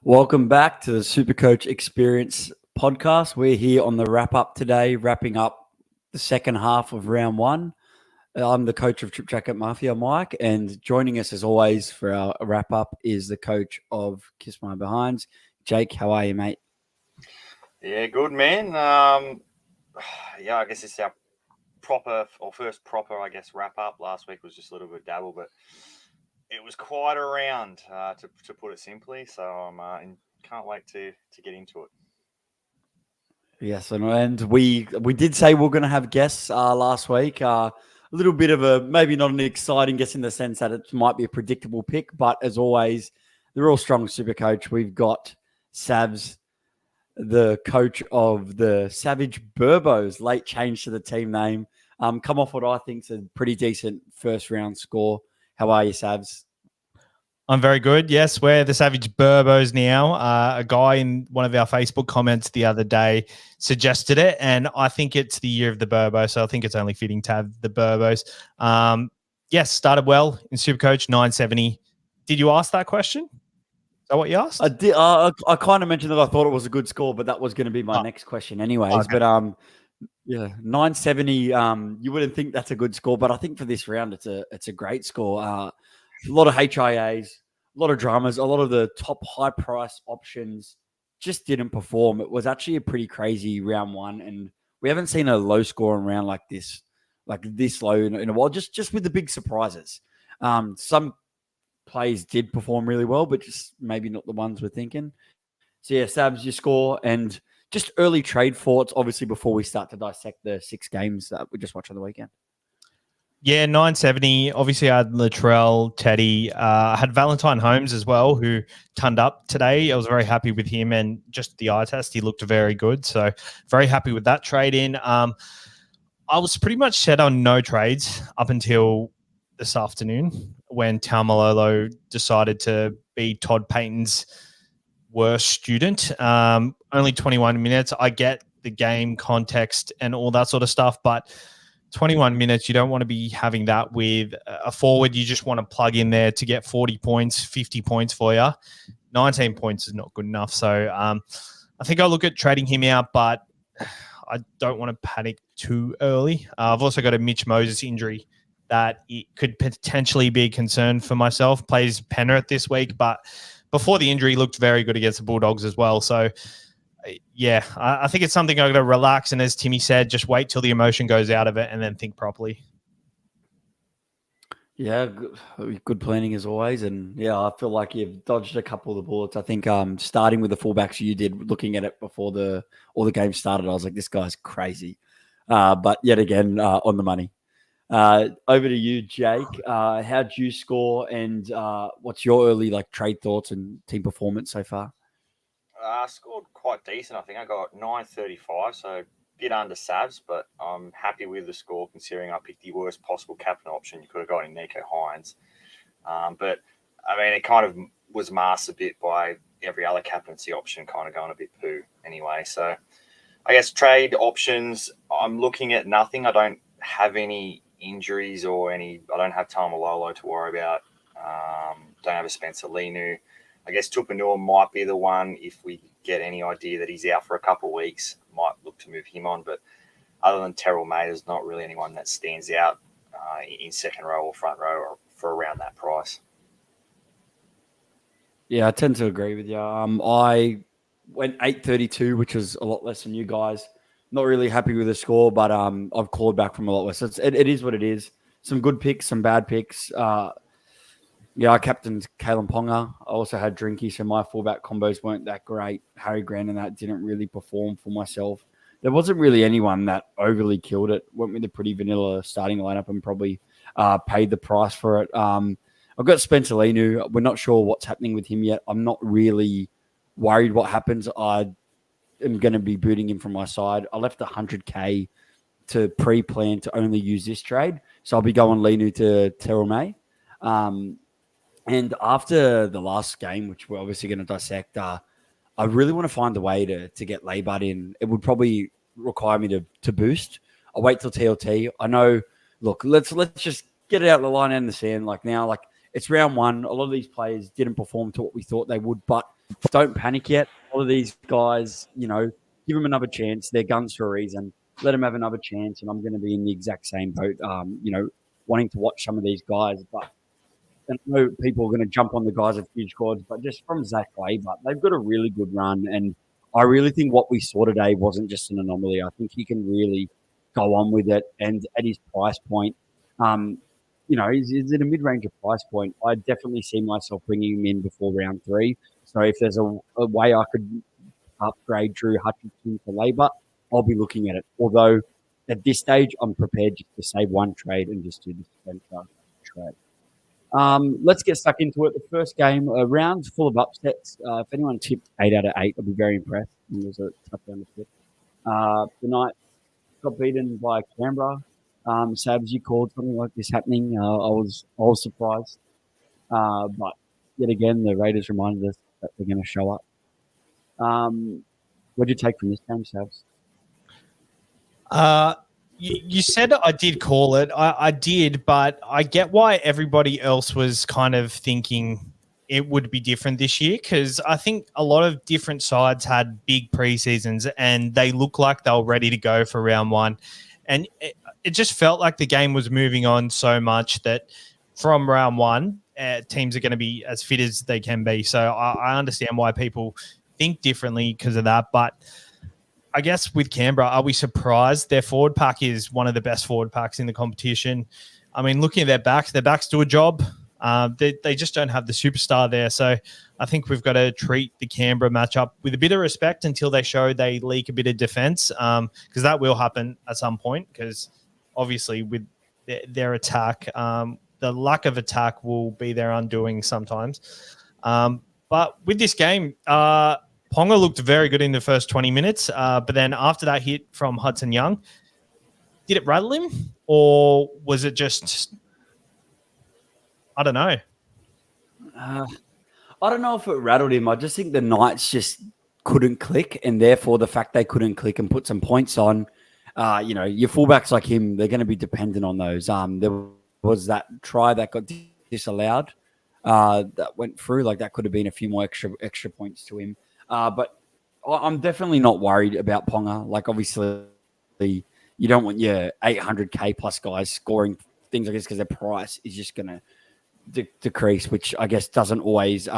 Welcome back to the SuperCoach Experience podcast. We're here on the wrap-up today, wrapping up the second half of round one. I'm the coach of Trip Jacket Mafia, Mike, and joining us as always for our wrap-up is the coach of Kiss My Behinds, Jake. How are you, mate? Yeah, good, man. I guess it's our first proper, wrap-up. Last week was just a little bit dabble, but it was quite a round, to put it simply. So I'm can't wait to get into it. Yes, and we did say we're going to have guests last week. A little bit of a, maybe not an exciting guess in the sense that it might be a predictable pick, but as always, they're all strong SuperCoach. We've got Savs, the coach of the Savage Burbos, late change to the team name. Come off what I think is a pretty decent first round score. How are you, Savs? I'm very good. Yes, we're the Savage Burbos now. A guy in one of our Facebook comments the other day suggested it, and I think it's the year of the Burbo, so I think it's only fitting to have the Burbos. Yes, started well in SuperCoach, 970. Did you ask that question? Is that what you asked? I did. I kind of mentioned that I thought it was a good score, but that was going to be my next question anyways. Okay. But yeah, 970. You wouldn't think that's a good score, but I think for this round, it's a great score. A lot of HIAs, a lot of dramas, a lot of the top high price options just didn't perform. It was actually a pretty crazy round one, and we haven't seen a low scoring round like this low in a while. Just with the big surprises. Some plays did perform really well, but just maybe not the ones we're thinking. So yeah, Sabs, your score and just early trade thoughts, obviously, before we start to dissect the 6 games that we just watched on the weekend. Yeah, 970. Obviously, I had Latrell, Teddy. I had Valentine Holmes as well, who turned up today. I was very happy with him, and just the eye test, he looked very good. So very happy with that trade in. I was pretty much set on no trades up until this afternoon when Taumalolo decided to be Todd Payton's worst student. Only 21 minutes. I get the game context and all that sort of stuff, but 21 minutes, you don't want to be having that with a forward. You just want to plug in there to get 40 points, 50 points for you. 19 points is not good enough. So I think I'll look at trading him out, but I don't want to panic too early. I've also got a Mitch Moses injury that it could potentially be a concern for myself. Plays Penrith this week, but before the injury, looked very good against the Bulldogs as well. So yeah, I think it's something I've got to relax. And as Timmy said, just wait till the emotion goes out of it and then think properly. Yeah, good planning as always. And yeah, I feel like you've dodged a couple of the bullets. I think starting with the fullbacks you did, looking at it before all the game started, I was like, this guy's crazy. But yet again, on the money. Over to you, Jake. How'd you score and what's your early trade thoughts and team performance so far? I scored quite decent. I think I got 935, so a bit under Savs, but I'm happy with the score considering I picked the worst possible captain option you could have got in Nico Hines. But, I mean, it kind of was masked a bit by every other captaincy option kind of going a bit poo anyway. So, I guess trade options, I'm looking at nothing. I don't have any injuries I don't have Taumalolo to worry about. Don't have a Spencer Linu. I guess Tupanua might be the one if we get any idea that he's out for a couple of weeks. Might look to move him on. But other than Terrell May, there's not really anyone that stands out in second row or front row for around that price. Yeah, I tend to agree with you. I went 832, which was a lot less than you guys. Not really happy with the score, but I've clawed back from a lot less. It is what it is. Some good picks, some bad picks. Yeah, I captained Kalen Ponga. I also had Drinky, so my fullback combos weren't that great. Harry Grant and that didn't really perform for myself. There wasn't really anyone that overly killed it. Went with a pretty vanilla starting lineup and probably paid the price for it. I've got Spencer Linu. We're not sure what's happening with him yet. I'm not really worried what happens. I am going to be booting him from my side. I left 100K to pre-plan to only use this trade. So I'll be going Linu to Terrell May. And after the last game, which we're obviously going to dissect, I really want to find a way to get Laybud in. It would probably require me to boost. I'll wait till TLT. I know, look, let's just get it out of the line and the sand. Now, it's round one. A lot of these players didn't perform to what we thought they would, but don't panic yet. All of these guys, give them another chance. They're guns for a reason. Let them have another chance, and I'm going to be in the exact same boat. Wanting to watch some of these guys, but I know people are going to jump on the guys with huge squads, but just from Zach Labour, they've got a really good run, and I really think what we saw today wasn't just an anomaly. I think he can really go on with it, and at his price point, he's at a mid-range price point. I definitely see myself bringing him in before round 3. So if there's a way I could upgrade Drew Hutchinson for Labour, I'll be looking at it. Although at this stage, I'm prepared just to save one trade and just do the Spencer trade. Let's get stuck into it. The first game, a round full of upsets. If anyone tipped 8 out of 8, I'll be very impressed. It was a touchdown to flip. The Knights got beaten by Canberra. Sabs, you called something like this happening. I was surprised. But yet again, the Raiders reminded us that they're going to show up. What did you take from this game, Sabs? You said I did call it. I did, but I get why everybody else was kind of thinking it would be different this year, because I think a lot of different sides had big preseasons and they look like they were ready to go for round 1. And it just felt like the game was moving on so much that from round 1, teams are going to be as fit as they can be. So I understand why people think differently because of that. But I guess with Canberra, are we surprised? Their forward pack is one of the best forward packs in the competition. I mean, looking at their backs do a job. They just don't have the superstar there. So I think we've got to treat the Canberra matchup with a bit of respect until they show they leak a bit of defense, because that will happen at some point, because obviously with their attack, the lack of attack will be their undoing sometimes. But with this game, Ponga looked very good in the first 20 minutes, but then after that hit from Hudson Young, did it rattle him, or was it just, I don't know. I don't know if it rattled him. I just think the Knights just couldn't click, and therefore the fact they couldn't click and put some points on, your fullbacks like him, they're going to be dependent on those. There was that try that got disallowed that went through. Like that could have been a few more extra points to him. But I'm definitely not worried about Ponga. Like, obviously, you don't want your 800K plus guys scoring things like this because their price is just going to decrease, which I guess doesn't always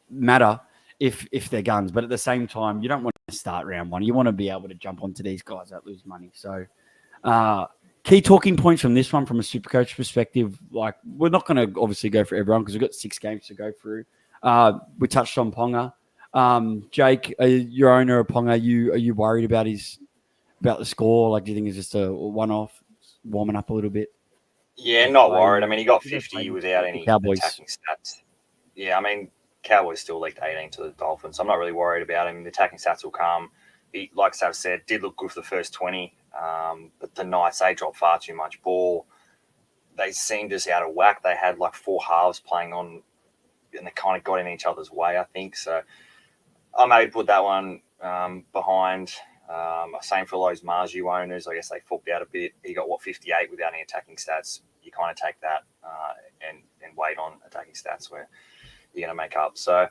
matter if they're guns. But at the same time, you don't want to start round 1. You want to be able to jump onto these guys that lose money. So key talking points from this one from a SuperCoach perspective, like we're not going to obviously go for everyone because we've got 6 games to go through. We touched on Ponga. Jake, your owner of Ponga, are you worried about the score? Like, do you think it's just a one-off, warming up a little bit? Yeah, not worried. I mean, he got 50 without any attacking stats. Yeah, I mean, Cowboys still leaked 18 to the Dolphins. So I'm not really worried about him. The attacking stats will come. He, like Sav said, did look good for the first 20. But the Knights, they dropped far too much ball. They seemed just out of whack. They had like 4 halves playing on, and they kind of got in each other's way, I think. So I maybe put that one behind. Same for those Marju owners. I guess they fucked out a bit. He got, 58 without any attacking stats. You kind of take that and wait on attacking stats where you're going to make up. So,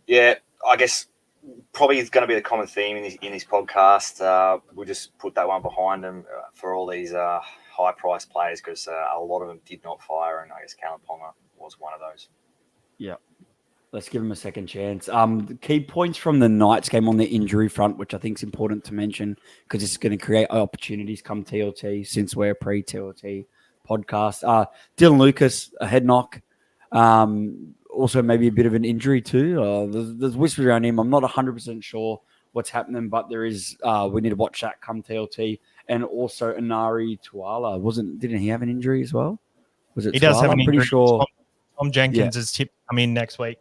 yeah, I guess probably it's going to be the common theme in this podcast. We'll just put that one behind them for all these high-priced players because a lot of them did not fire, and I guess Callum Ponga was one of those. Yeah. Let's give him a second chance. The key points from the Knights game on the injury front, which I think is important to mention because it's going to create opportunities come TLT since we're a pre-TLT podcast. Dylan Lucas, a head knock. Also maybe a bit of an injury too. There's whispers around him. I'm not 100% sure what's happening, but there is. We need to watch that come TLT. And also Inari Tuala. Didn't he have an injury as well? Was it? He does have an injury. Pretty sure. Tom Jenkins is tipped to come in next week.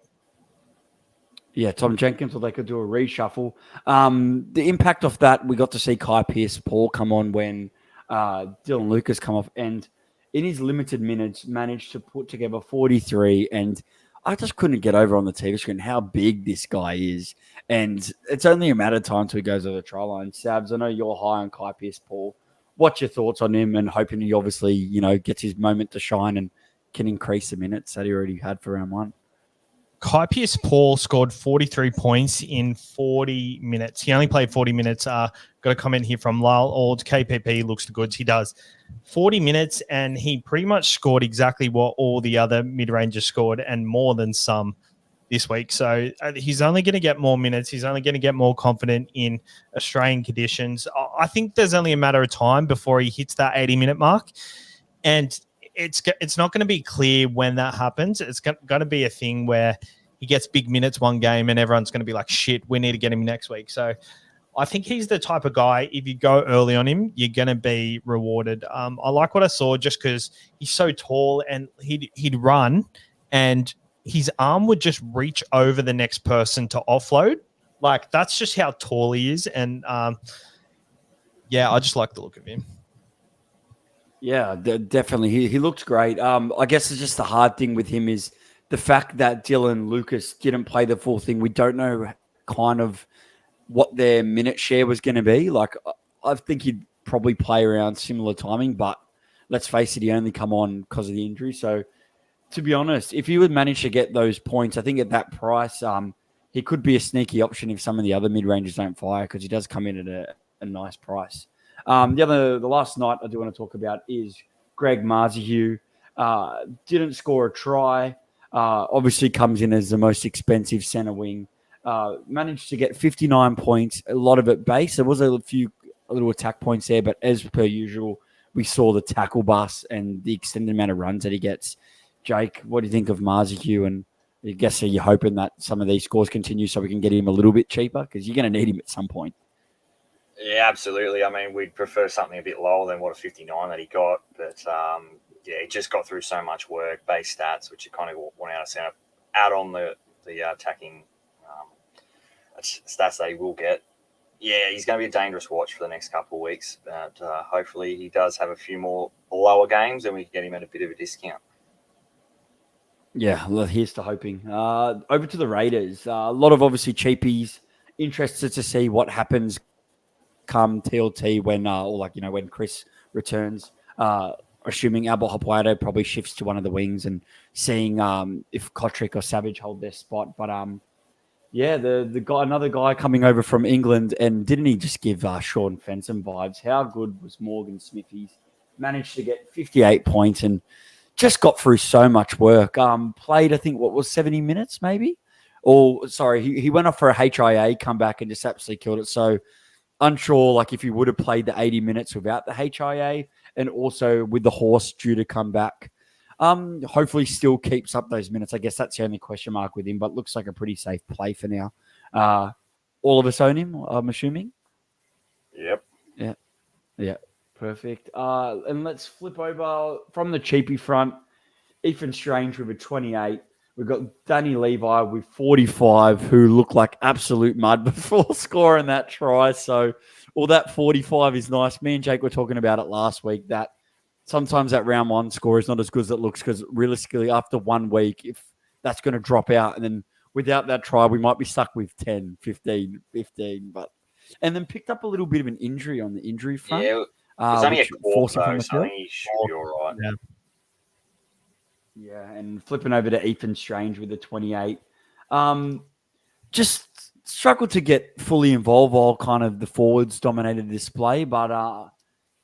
Yeah, Tom Jenkins, or they could do a reshuffle. The impact of that, we got to see Kai Pearce-Paul come on when Dylan Lucas come off, and in his limited minutes, managed to put together 43, and I just couldn't get over on the TV screen how big this guy is, and it's only a matter of time till he goes over the try line. Sabs, I know you're high on Kai Pearce-Paul. What's your thoughts on him, and hoping he obviously, gets his moment to shine and can increase the minutes that he already had for round 1? Kai Pearce-Paul scored 43 points in 40 minutes. He only played 40 minutes. Got a comment here from Lyle Ord. KPP looks the goods. He does 40 minutes, and he pretty much scored exactly what all the other mid-rangers scored and more than some this week. So he's only going to get more minutes. He's only going to get more confident in Australian conditions. I think there's only a matter of time before he hits that 80-minute mark. And it's not going to be clear when that happens. It's going to be a thing where he gets big minutes one game and everyone's going to be like, shit, we need to get him next week. So I think he's the type of guy, if you go early on him, you're going to be rewarded. I like what I saw just because he's so tall and he'd run and his arm would just reach over the next person to offload. Like, that's just how tall he is. And, I just like the look of him. Yeah, definitely. He looks great. I guess it's just the hard thing with him is the fact that Dylan Lucas didn't play the full thing. We don't know kind of what their minute share was going to be. Like, I think he'd probably play around similar timing, but let's face it, he only come on because of the injury. So, to be honest, if he would manage to get those points, I think at that price, he could be a sneaky option if some of the other mid-rangers don't fire because he does come in at a nice price. The last night I do want to talk about is Greg Marzhew. Didn't score a try. Obviously comes in as the most expensive centre wing. Managed to get 59 points, a lot of it base. There was a little attack points there, but as per usual, we saw the tackle bus and the extended amount of runs that he gets. Jake, what do you think of Marzhew? And I guess you're hoping that some of these scores continue so we can get him a little bit cheaper because you're going to need him at some point. Yeah, absolutely. I mean, we'd prefer something a bit lower than what a 59 that he got. But, he just got through so much work, base stats, which you kind of want out on the attacking stats that he will get. Yeah, he's going to be a dangerous watch for the next couple of weeks. But hopefully he does have a few more lower games and we can get him at a bit of a discount. Yeah, well, here's to hoping. Over to the Raiders. A lot of obviously cheapies. Interested to see what happens come TLT when Chris returns. Assuming Albert Hoplado probably shifts to one of the wings and seeing if Kotrick or Savage hold their spot. But the guy, another guy coming over from England, and didn't he just give Sean Fenson vibes? How good was Morgan Smithies? Managed to get 58 points and just got through so much work. Played, I think, 70 minutes maybe? He went off for a HIA, come back and just absolutely killed it. So unsure, if he would have played the 80 minutes without the HIA and also with the horse due to come back. Hopefully still keeps up those minutes. I guess that's the only question mark with him, but looks like a pretty safe play for now. All of us own him, I'm assuming? Yep. Yeah. Perfect. And let's flip over from the cheapie front. Ethan Strange with a 28. We've got Danny Levi with 45, who looked like absolute mud before scoring that try. So, that 45 is nice. Me and Jake were talking about it last week, that sometimes that round one score is not as good as it looks because realistically, after 1 week, if that's going to drop out, and then without that try, we might be stuck with 10, 15. And then picked up a little bit of an injury on the injury front. Yeah. It's only a quarter, so I think he should be all right. Yeah, and flipping over to Ethan Strange with a 28. Just struggled to get fully involved while kind of the forwards dominated this play, but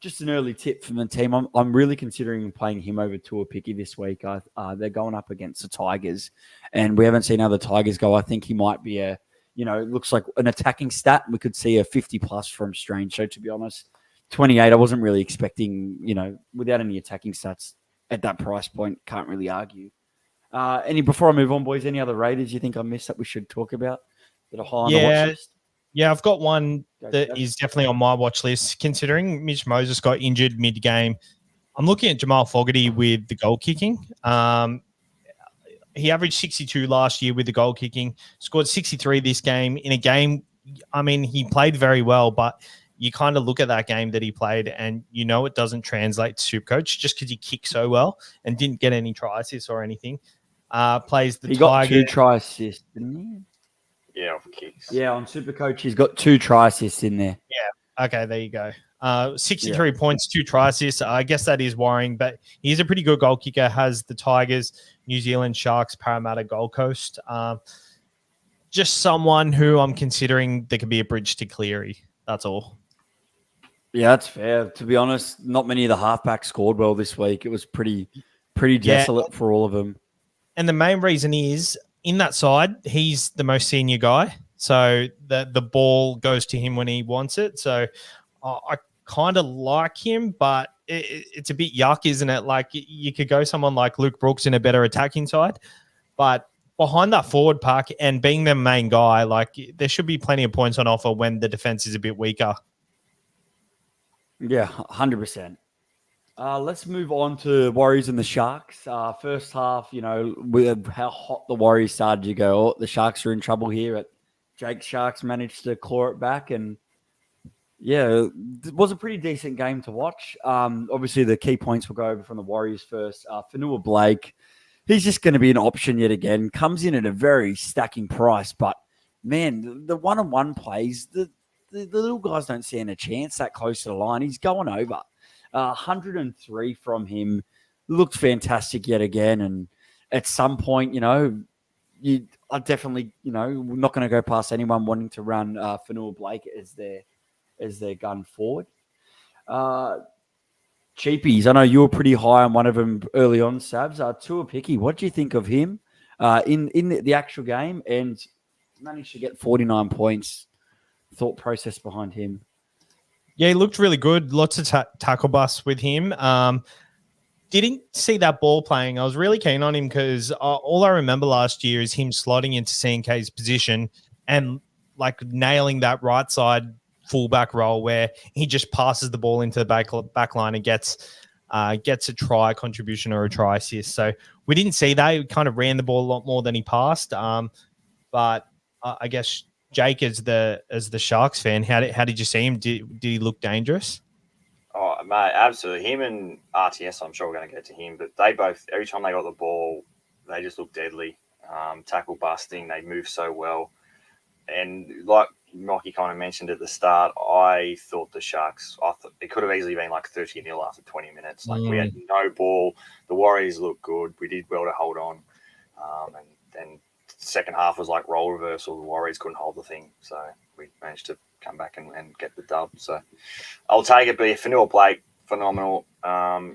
just an early tip from the team. I'm really considering playing him over Tua Picky this week. They're going up against the Tigers, and we haven't seen how the Tigers go. I think he might be it looks like an attacking stat. We could see a 50+ from Strange. So to be honest, 28, I wasn't really expecting, without any attacking stats at that price point, can't really argue. Before I move on, boys, any other Raiders you think I missed that we should talk about that are high on the watch list? Yeah, I've got one that is definitely on my watch list. Considering Mitch Moses got injured mid-game, I'm looking at Jamal Fogarty with the goal kicking. He averaged 62 last year with the goal kicking, scored 63 this game. In a game, he played very well, but you kind of look at that game that he played and it doesn't translate to SuperCoach just because he kicked so well and didn't get any try assists or anything. Plays the Tigers. He got 2 try assists, didn't he? Yeah, off kicks. Yeah, on SuperCoach, he's got 2 try assists in there. Yeah. Okay, there you go. 63 points, 2 try assists. I guess that is worrying, but he's a pretty good goal kicker. Has the Tigers, New Zealand Sharks, Parramatta, Gold Coast. Just someone who I'm considering that could be a bridge to Cleary. That's all. Yeah, that's fair. To be honest, not many of the halfbacks scored well this week. It was pretty desolate for all of them. And the main reason is in that side, he's the most senior guy. So the ball goes to him when he wants it. So I kind of like him, but it's a bit yuck, isn't it? Like you could go someone like Luke Brooks in a better attacking side, but behind that forward pack and being the main guy, like there should be plenty of points on offer when the defense is a bit weaker. Yeah, 100%. Let's move on to Warriors and the Sharks. First half, with how hot the Warriors started to go, the Sharks are in trouble here. Jake Sharks managed to claw it back, and yeah, it was a pretty decent game to watch. Obviously, the key points will go over from the Warriors first. Fanua Blake, he's just going to be an option yet again. Comes in at a very stacking price, but man, the one-on-one plays, the little guys don't stand a chance that close to the line. He's going over. 103 from him. Looked fantastic yet again. And at some point, I definitely, we're not going to go past anyone wanting to run Fanua Blake as their gun forward. Cheapies, I know you were pretty high on one of them early on, Sabs. Tua Picky, what do you think of him in the actual game? And managed to get 49 points. Thought process behind him. Yeah, he looked really good. Lots of tackle busts with him. Didn't see that ball playing. I was really keen on him because all I remember last year is him slotting into CNK's position and like nailing that right side fullback role where he just passes the ball into the back line and gets a try contribution or a try assist. So we didn't see that. He kind of ran the ball a lot more than he passed. But I guess Jake, as the Sharks fan, how did you see him? Did he look dangerous? Oh, mate, absolutely. Him and RTS, I'm sure we're going to get to him, but they both, every time they got the ball, they just looked deadly. Tackle busting, they move so well. And like Mocky kind of mentioned at the start, I thought the Sharks, it could have easily been like 30-0 after 20 minutes. Like we had no ball. The Warriors looked good. We did well to hold on. And then second half was like role reversal. The Warriors couldn't hold the thing. So we managed to come back and get the dub. So I'll take it. But Fanua Blake, phenomenal.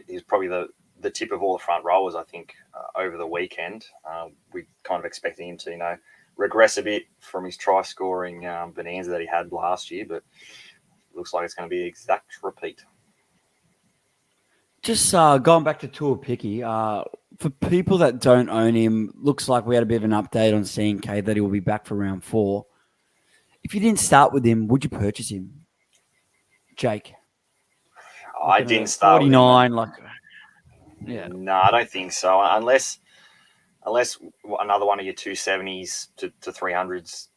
He's probably the tip of all the front rowers, I think, over the weekend. We kind of expected him to, regress a bit from his try-scoring bonanza that he had last year, but it looks like it's going to be an exact repeat. Just going back to Tua Picky, for people that don't own him, looks like we had a bit of an update on CNK that he will be back for round 4. If you didn't start with him, would you purchase him, Jake? I didn't start 49, with him. No, I don't think so. Unless another one of your 270s to 300s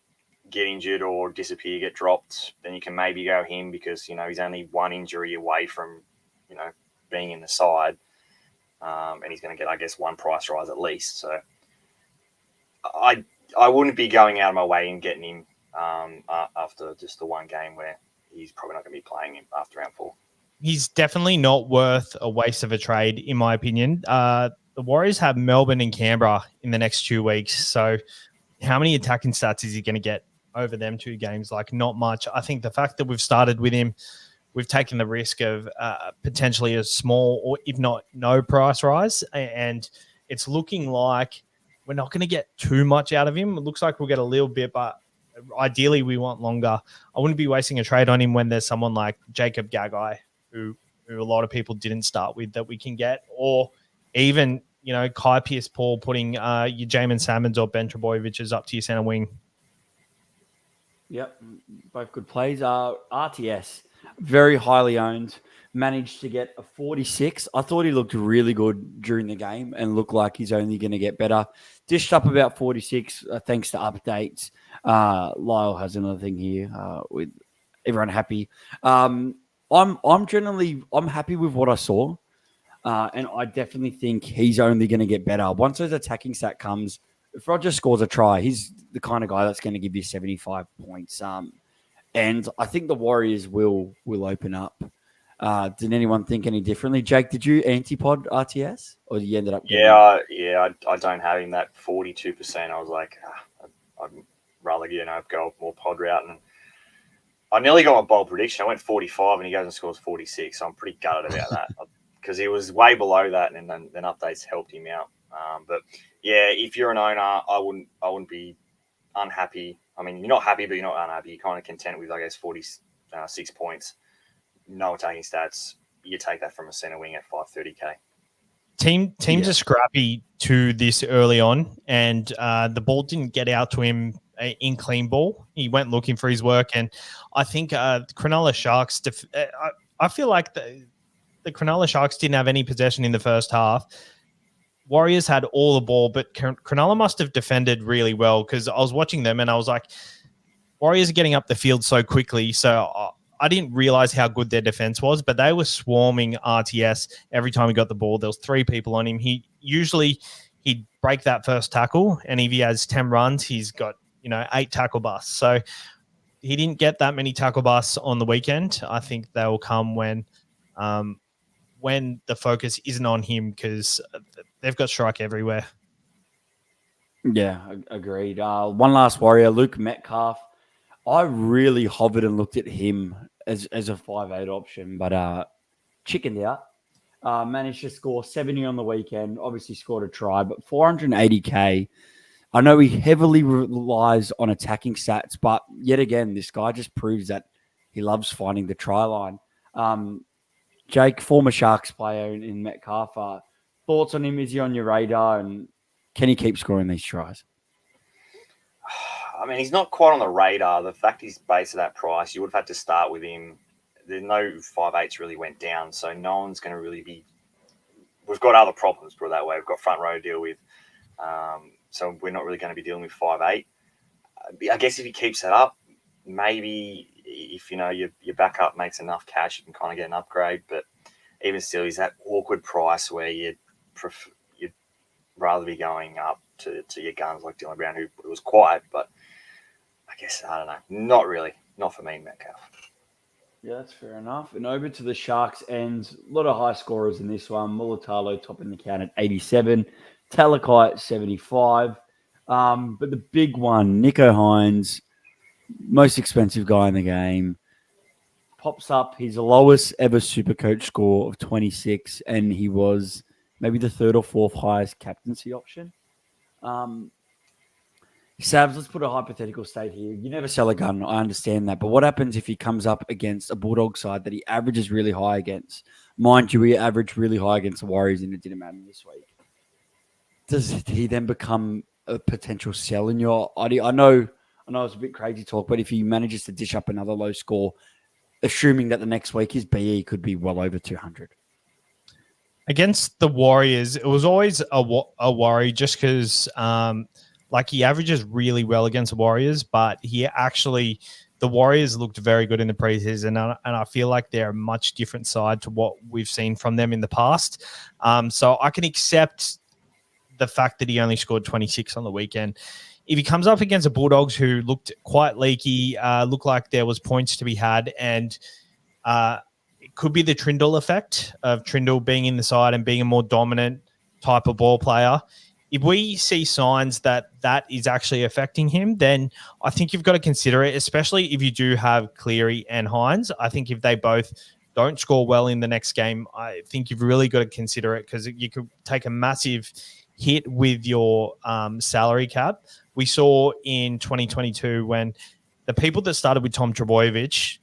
get injured or disappear, get dropped, then you can maybe go him because, he's only one injury away from, being in the side. And he's going to get, I guess, one price rise at least. So I wouldn't be going out of my way and getting him after just the one game where he's probably not going to be playing him after round 4. He's definitely not worth a waste of a trade, in my opinion. The Warriors have Melbourne and Canberra in the next 2 weeks. So how many attacking stats is he going to get over them 2 games? Like, not much. I think the fact that we've started with him, we've taken the risk of potentially a small or if not no price rise. And it's looking like we're not going to get too much out of him. It looks like we'll get a little bit, but ideally we want longer. I wouldn't be wasting a trade on him when there's someone like Jacob Gagai, who a lot of people didn't start with, that we can get, or even, Kai Pierce-Paul putting your Jamin Salmons or Ben Trebojevic up to your center wing. Yep, both good plays. RTS, very highly owned, managed to get a 46. I thought he looked really good during the game and looked like he's only going to get better. Dished up about 46 thanks to updates. Lyle has another thing here with everyone happy. I'm happy with what I saw. And I definitely think he's only going to get better. Once those attacking stat comes, if Roger scores a try, he's the kind of guy that's going to give you 75 points. And I think the Warriors will open up. Did anyone think any differently? Jake, did you anti-pod RTS, or you ended up getting I don't have him that 42%. I was like, I'd rather go more pod route, and I nearly got my bold prediction. I went 45, and he goes and scores 46. So I'm pretty gutted about that because he was way below that, and then updates helped him out. But yeah, if you're an owner, I wouldn't be unhappy. I mean, you're not happy, but you're not unhappy. You're kind of content with, I guess, 46 points. No attacking stats. You take that from a centre wing at 530k. Teams are scrappy to this early on, and the ball didn't get out to him in clean ball. He went looking for his work, and I think Cronulla Sharks. I feel like the Cronulla Sharks didn't have any possession in the first half. Warriors had all the ball, but Cronulla must have defended really well, because I was watching them and I was like, Warriors are getting up the field so quickly, so I didn't realize how good their defense was, but they were swarming RTS every time he got the ball. There was 3 people on him. He'd break that first tackle, and if he has 10 runs, he's got 8 tackle busts. So he didn't get that many tackle busts on the weekend. I think they will come when the focus isn't on him, because they've got strike everywhere. Yeah, agreed. One last Warrior, Luke Metcalf. I really hovered and looked at him as a 5'8" option, but chickened out. Managed to score 70 on the weekend. Obviously scored a try, but 480k. I know he heavily relies on attacking stats, but yet again, this guy just proves that he loves finding the try line. Jake, former Sharks player in Metcalf, thoughts on him? Is he on your radar, and can he keep scoring these tries? I mean, he's not quite on the radar. The fact he's based at that price, you would have had to start with him. There's no 5'8" really went down, so no one's going to really be. We've got other problems, put it that way. We've got front row to deal with, so we're not really going to be dealing with 5'8". I guess if he keeps that up, maybe if your backup makes enough cash, you can kind of get an upgrade. But even still, he's that awkward price where you'd rather be going up to your guns like Dylan Brown, who was quiet, but I guess, I don't know. Not really. Not for me, Metcalf. Yeah, that's fair enough. And over to the Sharks ends. A lot of high scorers in this one. Mulatalo topping the count at 87. Talakai at 75. But the big one, Nicho Hynes, most expensive guy in the game, pops up his lowest ever SuperCoach score of 26, and he was maybe the 3rd or 4th highest captaincy option. Savs, let's put a hypothetical state here. You never sell a gun. I understand that. But what happens if he comes up against a Bulldog side that he averages really high against? Mind you, he averaged really high against the Warriors, and it didn't matter this week. Does he then become a potential sell in your idea? I know it's a bit crazy talk, but if he manages to dish up another low score, assuming that the next week his BE could be well over 200. Against the Warriors, it was always a worry, just because he averages really well against the Warriors, but the Warriors looked very good in the preseason, and I feel like they're a much different side to what we've seen from them in the past. So I can accept the fact that he only scored 26 on the weekend. If he comes up against the Bulldogs, who looked quite leaky, looked like there was points to be had, and it could be the Trindle effect of Trindle being in the side and being a more dominant type of ball player. If we see signs that is actually affecting him, then I think you've got to consider it, especially if you do have Cleary and Hynes. I think if they both don't score well in the next game, I think you've really got to consider it, because you could take a massive hit with your salary cap. We saw in 2022 when the people that started with Tom Trbojevic,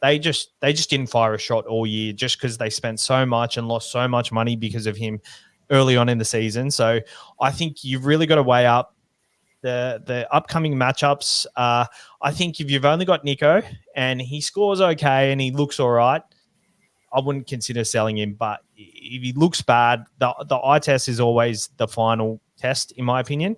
they just didn't fire a shot all year, just because they spent so much and lost so much money because of him early on in the season. So I think you've really got to weigh up the upcoming matchups. I think if you've only got Nicho and he scores okay and he looks all right, I wouldn't consider selling him. But if he looks bad, the eye test is always the final test, in my opinion.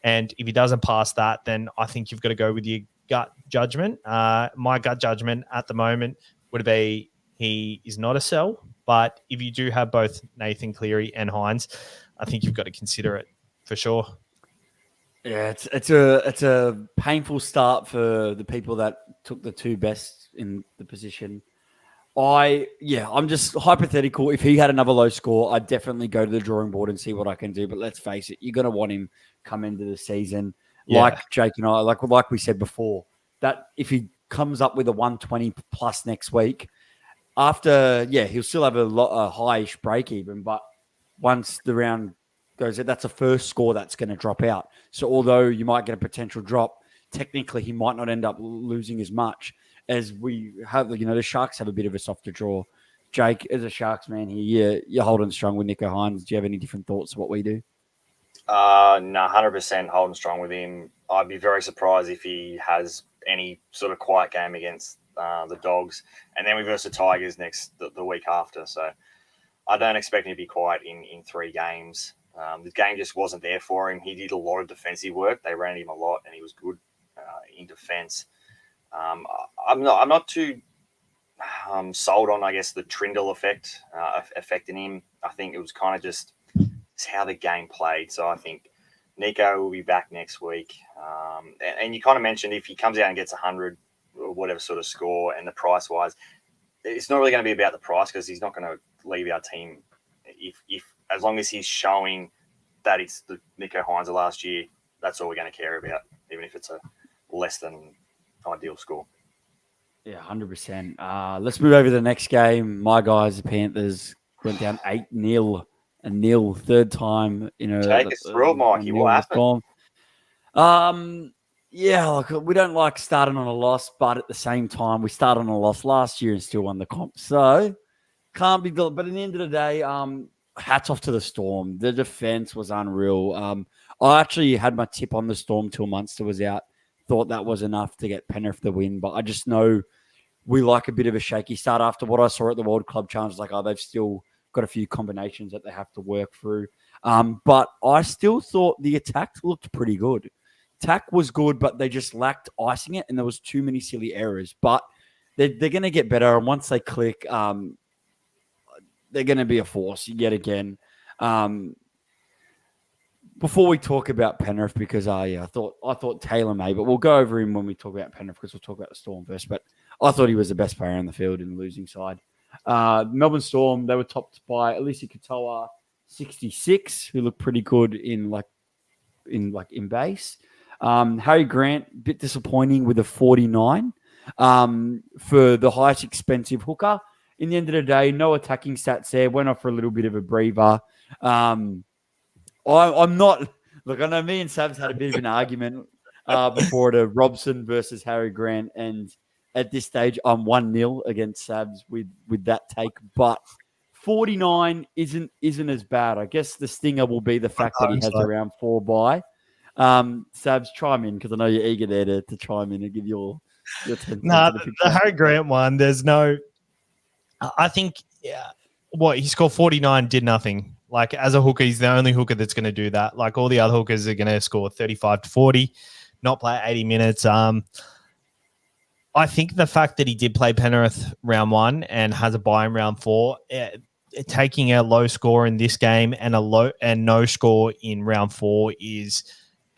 And if he doesn't pass that, then I think you've got to go with your gut judgment. My gut judgment at the moment would be he is not a sell. But if you do have both Nathan Cleary and Hynes, I think you've got to consider it for sure. Yeah, it's a painful start for the people that took the 2 best in the position. I'm just hypothetical. If he had another low score, I'd definitely go to the drawing board and see what I can do. But let's face it, you're going to want him come into the season. Yeah. Like Jake and I, like we said before, that if he comes up with a 120 plus next week, he'll still have a high-ish break even. But once the round goes, that's a first score that's going to drop out. So although you might get a potential drop, technically he might not end up losing as much as we have. The Sharks have a bit of a softer draw. Jake, as a Sharks man here, you're holding strong with Nicho Hynes. Do you have any different thoughts of what we do? No, 100% holding strong with him. I'd be very surprised if he has any sort of quiet game against the Dogs, and then we versus the Tigers the week after. So I don't expect him to be quiet in 3 games. The game just wasn't there for him. He did a lot of defensive work. They ran him a lot, and he was good in defense. I'm not too sold on, I guess, the Trindle effect affecting him. I think it was kind of just how the game played. So I think Nicho will be back next week. And you kind of mentioned if he comes out and gets 100 or whatever sort of score, and the price wise, it's not really going to be about the price because he's not going to leave our team if as long as he's showing that it's the Nicho Hynes of last year. That's all we're going to care about, even if it's a less than ideal score. Yeah, 100%. Let's move over to the next game. My guys, the Panthers, went down 8-0. A nil, third time in a. Take us through it, Mikey. What happened? Look, we don't like starting on a loss, but at the same time, we started on a loss last year and still won the comp. So can't be. But at the end of the day, hats off to the Storm. The defense was unreal. I actually had my tip on the Storm till Munster was out. Thought that was enough to get Penrith the win, but I just know we like a bit of a shaky start after what I saw at the World Club Challenge. Like, they've still got a few combinations that they have to work through. But I still thought the attack looked pretty good. Attack was good, but they just lacked icing it, and there was too many silly errors. But they're going to get better, and once they click, they're going to be a force yet again. Before we talk about Penrith, because I thought Taylor may, but we'll go over him when we talk about Penrith because we'll talk about the Storm first. But I thought he was the best player on the field in the losing side. Melbourne Storm, they were topped by Alisi Katoa, 66, who looked pretty good in base. Harry Grant, a bit disappointing with a 49 for the highest expensive hooker. In the end of the day, no attacking stats there. Went off for a little bit of a breather. I'm not. Look, I know me and Savs had a bit of an argument before to Robson versus Harry Grant, and at this stage, I'm 1-0 against Savs with that take. But 49 isn't as bad. I guess the stinger will be the fact that he has around 4 bye. Savs, chime in because I know you're eager there to chime in and give your 10 cents. The Harry Grant one, there's no. I think he scored 49, did nothing. Like, as a hooker, he's the only hooker that's going to do that. Like, all the other hookers are going to score 35 to 40, not play 80 minutes. I think the fact that he did play Penrith round 1 and has a bye in round 4, taking a low score in this game and no score in round 4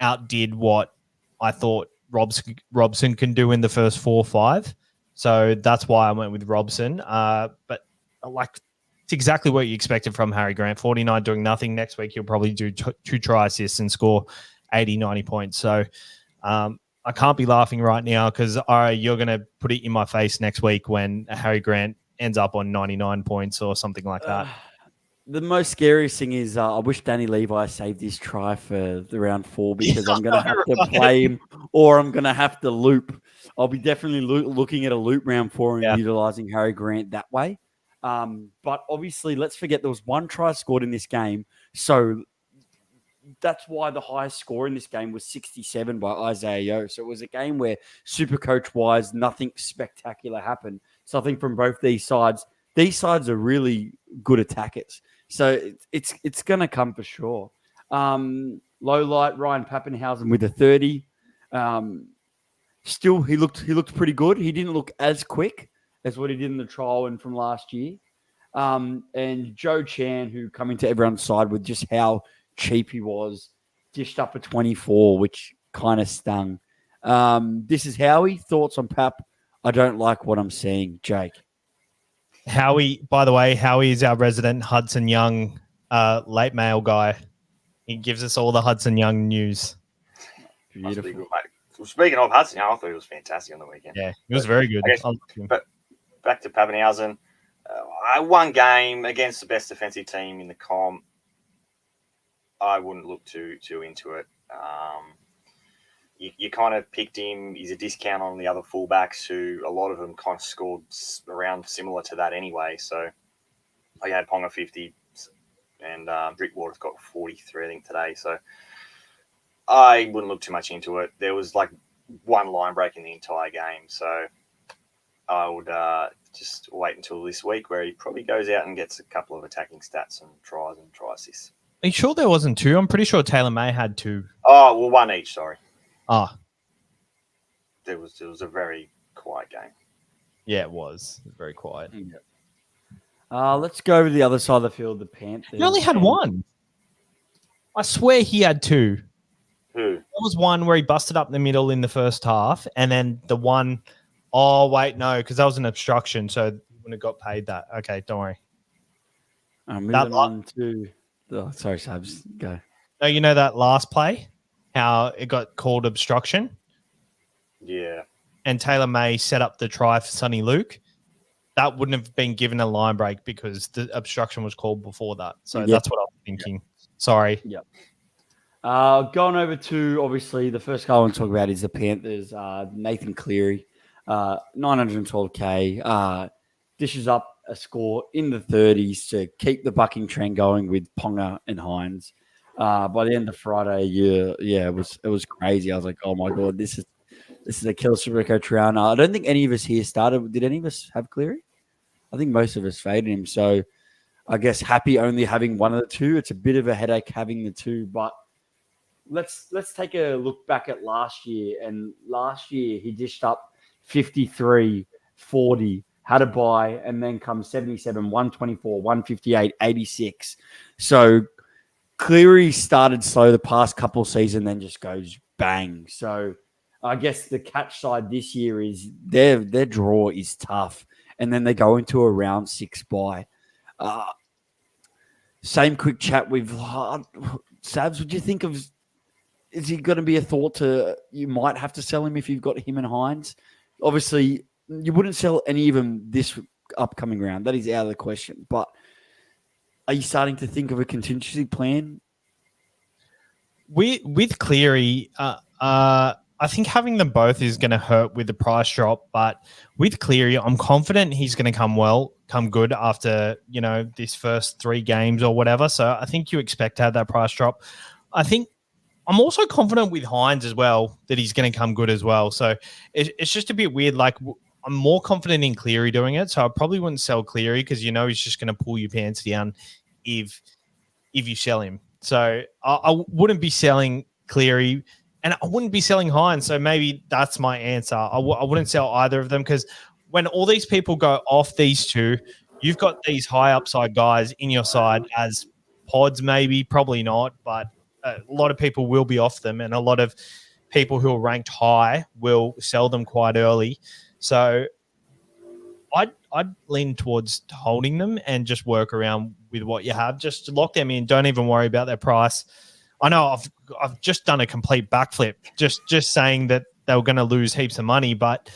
outdid what I thought Robson can do in the first 4 or 5. So that's why I went with Robson. But it's exactly what you expected from Harry Grant. 49 doing nothing. Next week, he'll probably do 2 try assists and score 80, 90 points. So I can't be laughing right now because you're going to put it in my face next week when Harry Grant ends up on 99 points or something like that. The most scariest thing is I wish Danny Levi saved his try for the round 4 because I'm going to have to play him or I'm going to have to loop. I'll be definitely looking at a loop round 4 and utilizing Harry Grant that way. But obviously, let's forget there was 1 try scored in this game. So that's why the highest score in this game was 67 by Isaiah Yeo. So it was a game where SuperCoach-wise, nothing spectacular happened. So I think from both these sides are really good attackers. So it's going to come for sure. Low light, Ryan Pappenhausen with a 30. Still, he looked pretty good. He didn't look as quick as what he did in the trial and from last year. And Joe Chan, who come into everyone's side with just how cheap he was, dished up a 24, which kind of stung. This is Howie. Thoughts on Pap? I don't like what I'm seeing, Jake. Howie, by the way, Howie is our resident Hudson Young late mail guy. He gives us all the Hudson Young news. Must be good, mate. Well, speaking of Hudson, I thought he was fantastic on the weekend. Yeah, he was very good. But back to Pappenhausen. One game against the best defensive team in the comp. I wouldn't look too into it. You kind of picked him. He's a discount on the other fullbacks who a lot of them kind of scored around similar to that anyway. So I had Ponga 50 and Drinkwater's got 43, I think, today. So I wouldn't look too much into it. There was like one line break in the entire game. So I would just wait until this week where he probably goes out and gets a couple of attacking stats and try assists. Are you sure there wasn't two? I'm pretty sure Taylor May had two. Oh, well, one each, sorry. Ah. It was a very quiet game. Yeah, it was very quiet. Let's go to the other side of the field, the Panthers. He only had one. I swear he had two. Who? There was one where he busted up the middle in the first half, and then the one, oh, wait, no, because that was an obstruction, so he wouldn't have got paid that. Okay, don't worry. Moving on to... Oh, sorry, Sabs. Go. No, you know that last play? How it got called obstruction? Yeah. And Taylor May set up the try for Sonny Luke. That wouldn't have been given a line break because the obstruction was called before that. So that's what I was thinking. Sorry. Yep. Going over to, obviously, the first guy I want to talk about is the Panthers. Nathan Cleary, 912K. Dishes up a score in the 30s to keep the bucking trend going with Ponga and Hines. By the end of Friday, it was crazy. I was like, oh my god, this is a killer SuperCoach round. I don't think any of us here started. Did any of us have Cleary? I think most of us faded him. So I guess happy only having one of the two. It's a bit of a headache having the two. But let's take a look back at last year. And last year he dished up 53, 40, had a bye, and then comes 77, 124, 158, 86. So Cleary started slow the past couple of seasons, then just goes bang. So I guess the catch side this year is their draw is tough, and then they go into a round 6 bye. Same quick chat with Sabs. Would you think of, is he going to be a thought to, you might have to sell him if you've got him and Hines? Obviously, you wouldn't sell any of them this upcoming round. That is out of the question. But are you starting to think of a contingency plan? With Cleary, I think having them both is going to hurt with the price drop. But with Cleary, I'm confident he's going to come good after, this first 3 games or whatever. So I think you expect to have that price drop. I think I'm also confident with Hines as well that he's going to come good as well. So it's just a bit weird. Like, I'm more confident in Cleary doing it. So I probably wouldn't sell Cleary because he's just going to pull your pants down if you sell him. So I wouldn't be selling Cleary and I wouldn't be selling Hines. So maybe that's my answer. I wouldn't sell either of them because when all these people go off these two, you've got these high upside guys in your side as pods, maybe, probably not, but a lot of people will be off them and a lot of people who are ranked high will sell them quite early. So I'd lean towards holding them and just work around with what you have. Just lock them in. Don't even worry about their price. I know I've just done a complete backflip, just saying that they were going to lose heaps of money, but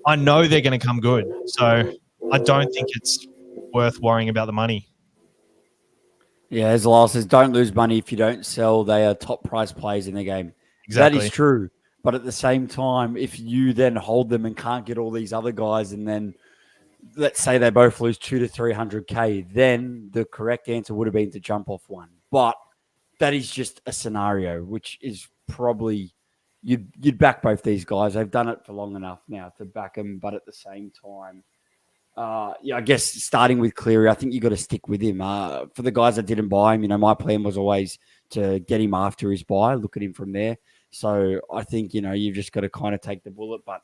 I know they're going to come good. So I don't think it's worth worrying about the money. Yeah, as Lyle says, don't lose money if you don't sell. They are top price players in the game. Exactly. That is true. But at the same time, if you then hold them and can't get all these other guys, and then let's say they both lose 200 to 300K, then the correct answer would have been to jump off one. But that is just a scenario, which is probably you'd back both these guys. They've done it for long enough now to back them. But at the same time, I guess starting with Cleary, I think you got to stick with him. For the guys that didn't buy him, my plan was always to get him after his buy, look at him from there. So I think, you've just got to kind of take the bullet, but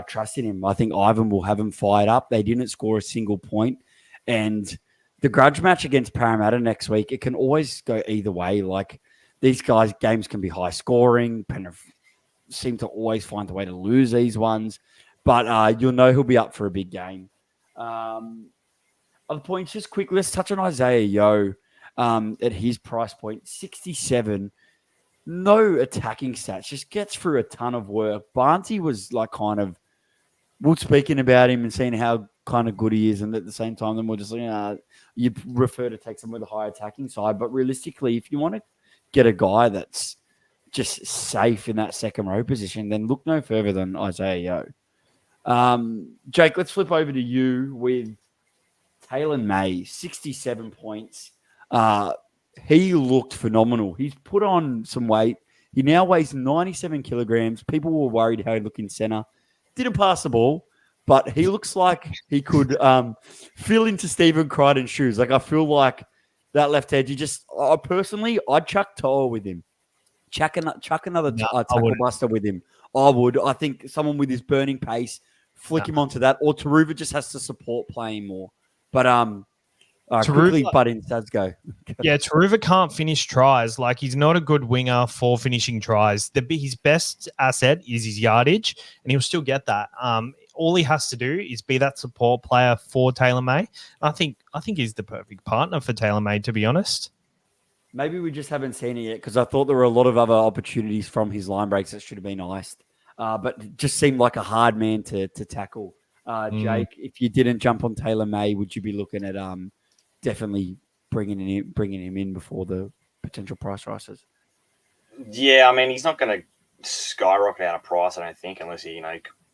trust in him. I think Ivan will have him fired up. They didn't score a single point. And the grudge match against Parramatta next week, it can always go either way. Like, these guys' games can be high scoring. Penrith seem to always find a way to lose these ones. But you'll know he'll be up for a big game. Other points, just quick. Let's touch on Isaiah Yo at his price point, 67. No attacking stats, just gets through a ton of work. Barnsley was like kind of, we're speaking about him and seeing how kind of good he is, and at the same time, then we're just like, you prefer to take someone with a high attacking side. But realistically, if you want to get a guy that's just safe in that second row position, then look no further than Isaiah Yo. Jake, let's flip over to you with Taylor May, 67 points. He looked phenomenal. He's put on some weight. He now weighs 97 kilograms. People were worried how he looked in center. Didn't pass the ball, but he looks like he could fill into Stephen Crichton's shoes. Like, I feel like that left edge, I'd chuck Toa with him. Chuck another tackle buster with him. I would. I think someone with his burning pace, flick him onto that, or Taruva just has to support playing more. But quickly butt in, Stads, go. Yeah, Taruva can't finish tries. Like, he's not a good winger for finishing tries. His best asset is his yardage, and he'll still get that. All he has to do is be that support player for Taylor May. I think he's the perfect partner for Taylor May, to be honest. Maybe we just haven't seen it yet, because I thought there were a lot of other opportunities from his line breaks that should have been iced. But it just seemed like a hard man to tackle. Jake, if you didn't jump on Taylor May, would you be looking at definitely bringing him in before the potential price rises? Yeah, I mean, he's not going to skyrocket out of price, I don't think, unless he,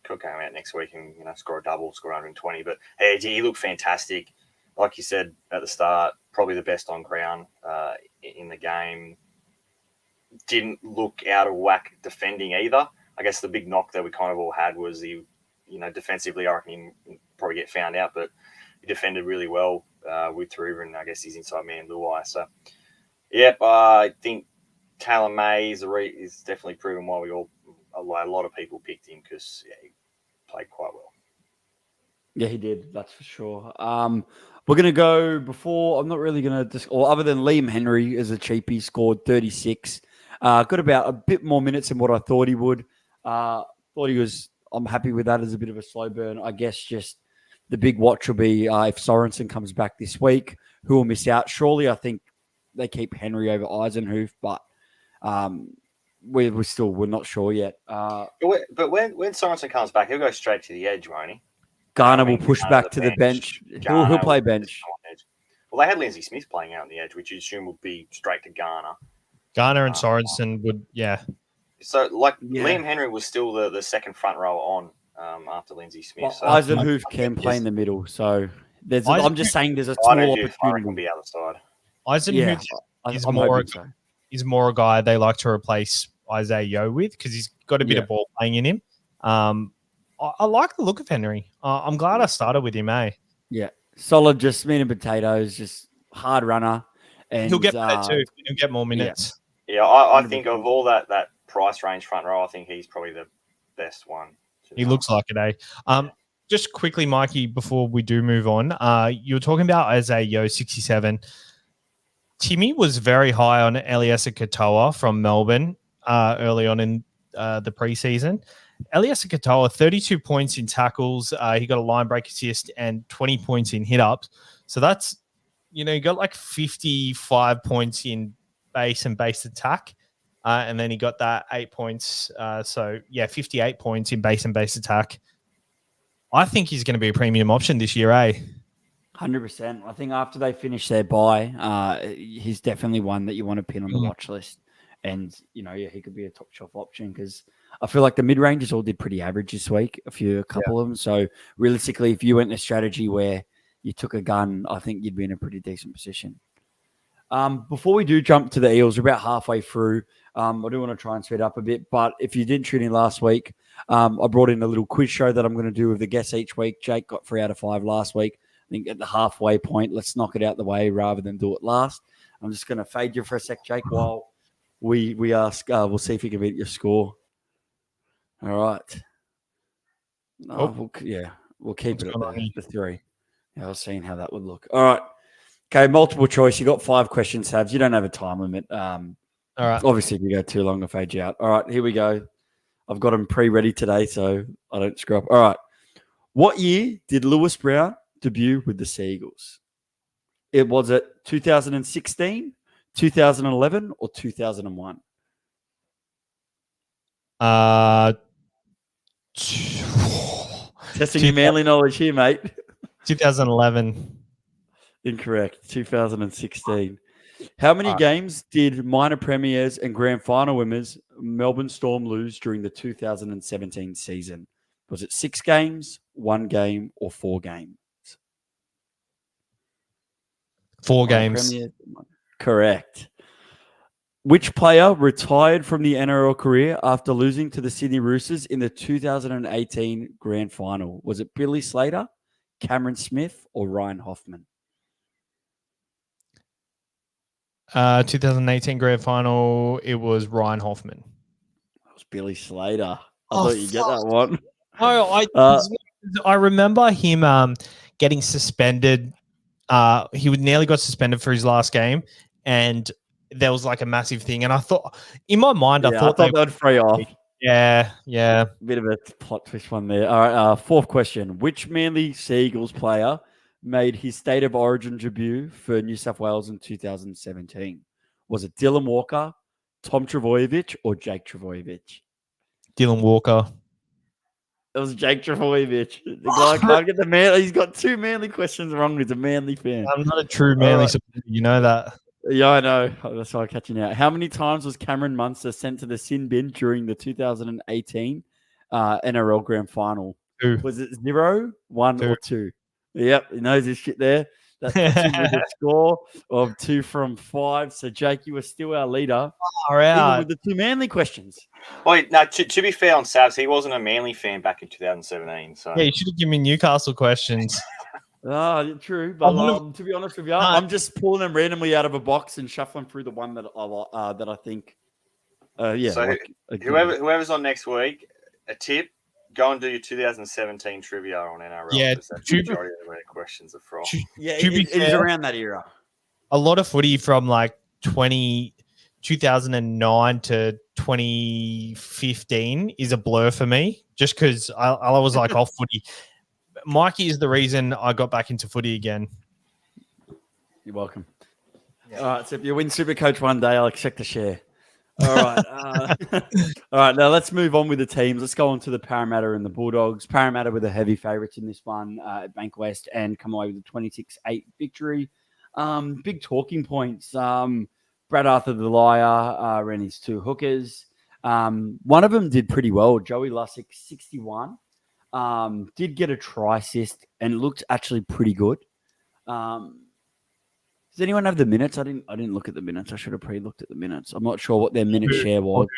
could come out next week and, score a double, score 120. But, hey, he looked fantastic. Like you said at the start, probably the best on ground in the game. Didn't look out of whack defending either. I guess the big knock that we kind of all had was defensively, I reckon he'd probably get found out, but he defended really well with Taruva and I guess his inside man, Luai. So, I think Taylor May is definitely proven why a lot of people picked him, because he played quite well. Yeah, he did. That's for sure. We're going to go before. I'm not really going to, or other than Liam Henry as a cheapie, scored 36. Got about a bit more minutes than what I thought he would. I'm happy with that as a bit of a slow burn. I guess just the big watch will be if Sorensen comes back this week, who will miss out. Surely I think they keep Henry over Eisenhoof, but we're not sure yet. But when Sorensen comes back, he'll go straight to the edge, won't he? Garner will push back to the bench. He'll play bench. Well, they had Lindsay Smith playing out on the edge, which you assume would be straight to Garner. Garner and Sorensen would, yeah. So, Liam Henry was still the second front row on after Lindsay Smith. Well, so Eisenhoof can play in the middle. So I'm just saying there's a small opportunity. On the other side. Eisenhoof is more a guy they like to replace Isaiah Yo with, because he's got a bit of ball playing in him. I like the look of Henry. I'm glad I started with him, eh? Yeah. Solid, just meat and potatoes, just hard runner. And he'll get better too. He'll get more minutes. Yeah, I think of all that price range front row, I think he's probably the best one. He looks like it, eh? Just quickly, Mikey, before we do move on, you were talking about Isaiah Yo, 67. Timmy was very high on Eliesa Katoa from Melbourne early on in the preseason. Eliesa Katoa, 32 points in tackles. He got a line break assist and 20 points in hit-ups. So that's, he got like 55 points in base and base attack. And then he got that 8 points. 58 points in base and base attack. I think he's going to be a premium option this year, eh? 100%. I think after they finish their bye, he's definitely one that you want to pin on the watch list. And, he could be a top shelf option, because I feel like the mid-rangers all did pretty average this week, a couple of them. So realistically, if you went in a strategy where you took a gun, I think you'd be in a pretty decent position. Before we do jump to the Eels, we're about halfway through. I do want to try and speed up a bit, but if you didn't tune in last week, I brought in a little quiz show that I'm going to do with the guests each week. Jake got 3 out of 5 last week. I think at the halfway point, let's knock it out the way rather than do it last. I'm just going to fade you for a sec, Jake, while we ask. We'll see if you can beat your score. All right. We'll keep it at the 3. Yeah, I was seeing how that would look. All right. Okay, multiple choice. You got 5 questions, Sabs. You don't have a time limit. All right. Obviously, if you go too long, I'll fade you out. All right, here we go. I've got them pre-ready today, so I don't screw up. All right. What year did Lewis Brown debut with the Sea Eagles? It was it 2016, 2011, or 2001? Testing your manly knowledge here, mate. 2011. Incorrect. 2016. How many games did minor premiers and grand final winners Melbourne Storm lose during the 2017 season? Was it 6 games, 1 game, or 4 games? 4 games. Correct. Which player retired from the NRL career after losing to the Sydney Roosters in the 2018 grand final? Was it Billy Slater, Cameron Smith, or Ryan Hoffman? 2018 grand final, it was Ryan Hoffman. It was Billy Slater. I thought you'd get that one. Oh, I remember him getting suspended. He nearly got suspended for his last game, and there was like a massive thing. And I thought, in my mind, I thought they'd free off. Yeah. Bit of a plot twist one there. All right, fourth question. Which Manly Sea Eagles player made his State of Origin debut for New South Wales in 2017? Was it Dylan Walker, Tom Trbojevic, or Jake Trbojevic? Dylan Walker. It was Jake Trbojevic. The guy can't get the man. He's got 2 Manly questions wrong. He's a Manly fan. I'm not a true Manly supporter. You know that. Yeah, I know. That's why I'm catching out. How many times was Cameron Munster sent to the sin bin during the 2018 NRL Grand Final? 2. Was it 0, 1, 2. or 2? Yep, he knows his shit there. That's with a score of 2 from 5. So, Jake, you were still our leader. Even with the 2 Manly questions. Wait, now to be fair on Sabs, he wasn't a Manly fan back in 2017. So yeah, you should have given me Newcastle questions. True. But to be honest with you, I'm just pulling them randomly out of a box and shuffling through the one that I think. So whoever's on next week, a tip: go and do your 2017 trivia on NRL. Yeah, that's the majority of the questions are from. It is around that era. A lot of footy from like 2009 to 2015 is a blur for me, just because I was like off footy. Mikey is the reason I got back into footy again. You're welcome. Yeah. All right, so if you win SuperCoach one day, I'll expect a share. All right. All right, now let's move on with the teams. Let's go on to the Parramatta and the Bulldogs. Parramatta were the heavy favourites in this one at Bankwest and come away with a 26-8 victory. Big talking points. Brad Arthur the Liar ran his 2 hookers. One of them did pretty well. Joey Lussick, 61. Did get a try assist and looked actually pretty good. Does anyone have the minutes? I didn't look at the minutes. I should have pre-looked at the minutes. I'm not sure what their minute share was